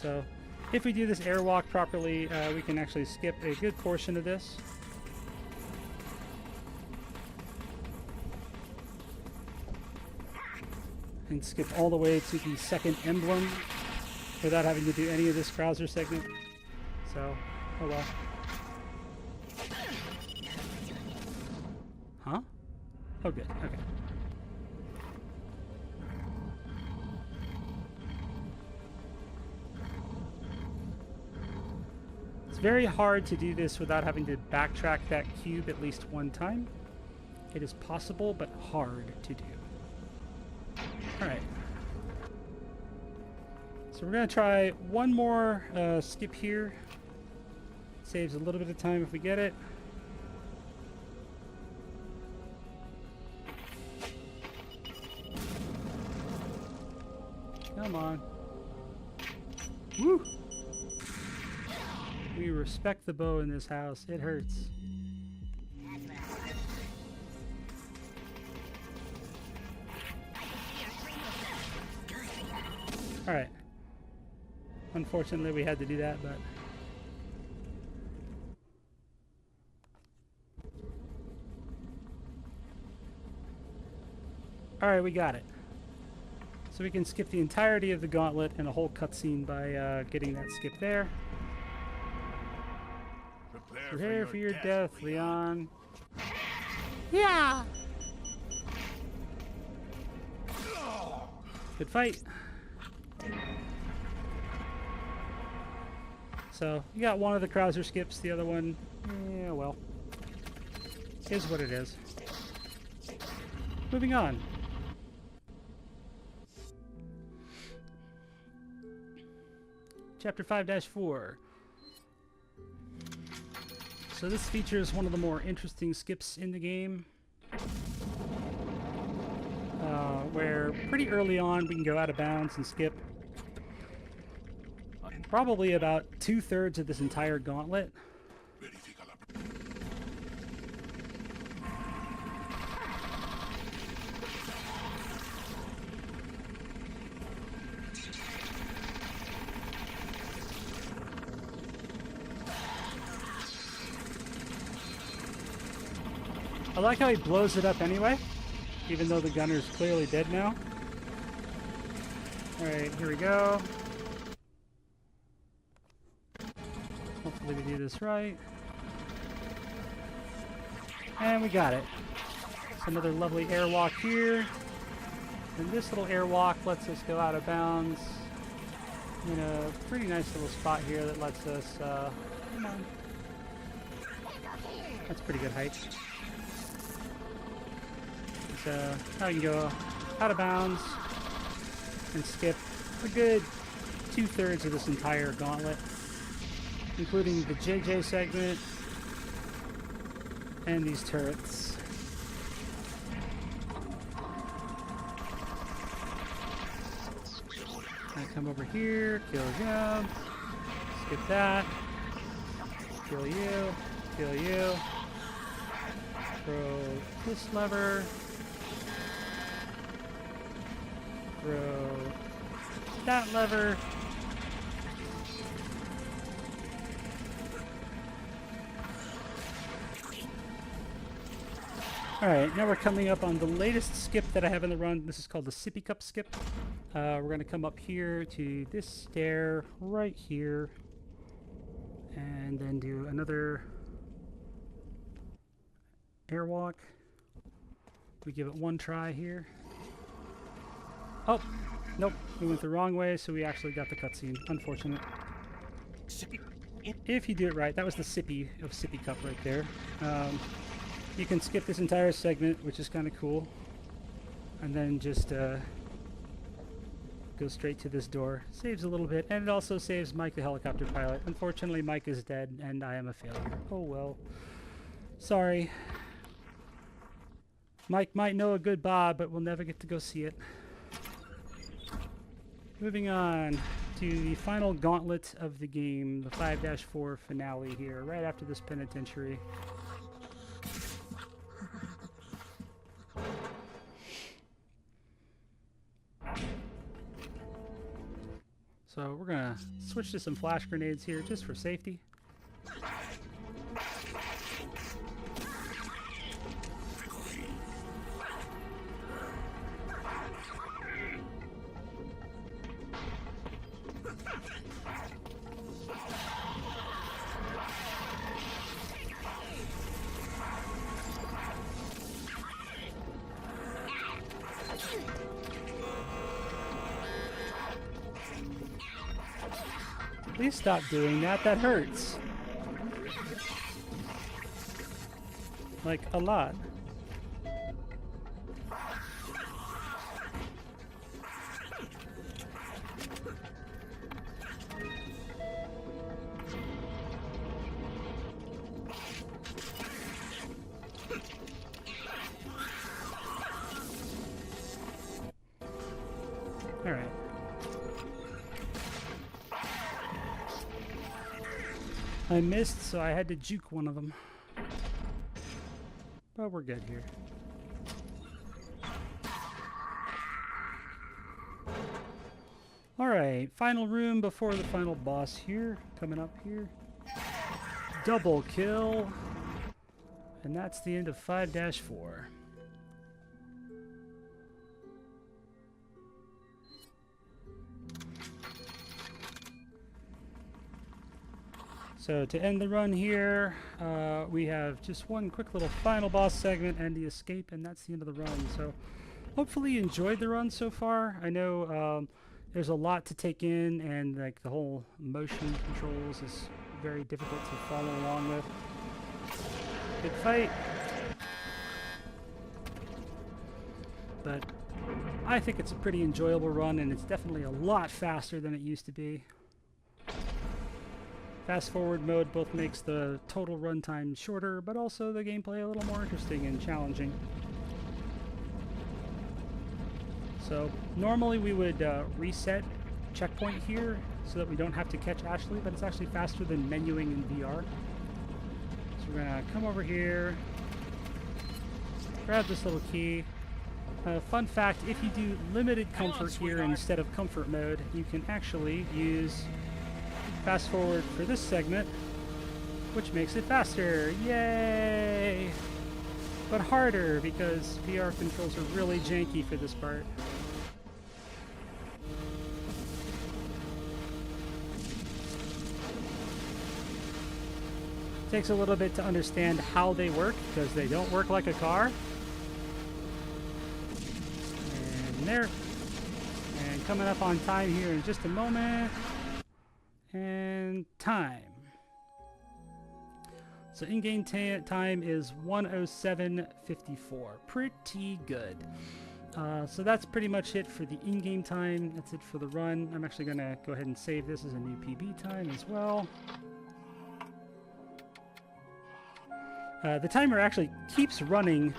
So, if we do this airwalk properly, we can actually skip a good portion of this. And skip all the way to the second emblem without having to do any of this browser segment. So, oh well. Huh? Oh good, okay. It's very hard to do this without having to backtrack that cube at least one time. It is possible, but hard to do. Alright. So we're going to try one more skip here. Saves a little bit of time if we get it. Come on. Woo! We respect the bow in this house. It hurts. Alright. Unfortunately, we had to do that, but... Alright, we got it. So we can skip the entirety of the gauntlet and a whole cutscene by getting that skip there. Prepare for your death, Leon. Yeah! Good fight. So, you got one of the Krauser skips, the other one, yeah, well, is what it is. Moving on. Chapter 5-4. So this features one of the more interesting skips in the game. Where pretty early on we can go out of bounds and skip probably about 2/3 of this entire gauntlet. I like how he blows it up anyway, even though the gunner's clearly dead now. Alright, here we go. Hopefully we do this right. And we got it. It's another lovely airwalk here. And this little airwalk lets us go out of bounds in a pretty nice little spot here that lets us, come on. That's pretty good height. So now you can go out of bounds and skip a good 2/3 of this entire gauntlet, including the JJ segment and these turrets. I come over here, kill him, skip that, kill you, kill you, throw this lever, throw that lever. Alright, now we're coming up on the latest skip that I have in the run. This is called the Sippy Cup skip. We're going to come up here to this stair right here and then do another airwalk. We give it one try here. Oh, nope, we went the wrong way, so we actually got the cutscene. Unfortunate. If you do it right, that was the Sippy of Sippy Cup right there. You can skip this entire segment, which is kind of cool, and then just goes straight to this door. Saves a little bit, and it also saves Mike the helicopter pilot. Unfortunately, Mike is dead, and I am a failure. Oh well. Sorry. Mike might know a good Bob, but we'll never get to go see it. Moving on to the final gauntlet of the game, the 5-4 finale here, right after this penitentiary. So we're gonna switch to some flash grenades here just for safety. Please stop doing that. That hurts. Like, a lot. All right. I missed, so I had to juke one of them. But we're good here. Alright, final room before the final boss here. Coming up here. Double kill. And that's the end of 5-4. So to end the run here, we have just one quick little final boss segment and the escape, and that's the end of the run. So hopefully you enjoyed the run so far. I know there's a lot to take in, and like the whole motion controls is very difficult to follow along with. Good fight. But I think it's a pretty enjoyable run, and it's definitely a lot faster than it used to be. Fast forward mode both makes the total runtime shorter, but also the gameplay a little more interesting and challenging. So normally we would reset checkpoint here so that we don't have to catch Ashley, but it's actually faster than menuing in VR. So we're gonna come over here, grab this little key. Fun fact, if you do limited comfort here instead of comfort mode, you can actually use fast forward for this segment, which makes it faster. Yay! But harder, because VR controls are really janky for this part. Takes a little bit to understand how they work, because they don't work like a car. And there. And coming up on time here in just a moment. And time. So in-game time is 1:07:54. Pretty good. So that's pretty much it for the in-game time. That's it for the run. I'm actually going to go ahead and save this as a new PB time as well. The timer actually keeps running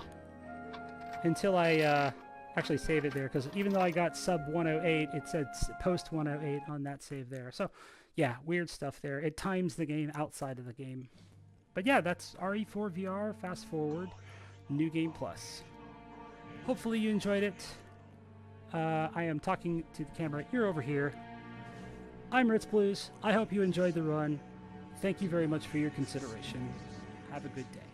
until I actually save it there, because even though I got sub 108, it said post 108 on that save there. So yeah, weird stuff there. It times the game outside of the game. But yeah, that's RE4 VR Fast Forward New Game Plus. Hopefully you enjoyed it. I am talking to the camera ear over here. I'm Ritz Blues. I hope you enjoyed the run. Thank you very much for your consideration. Have a good day.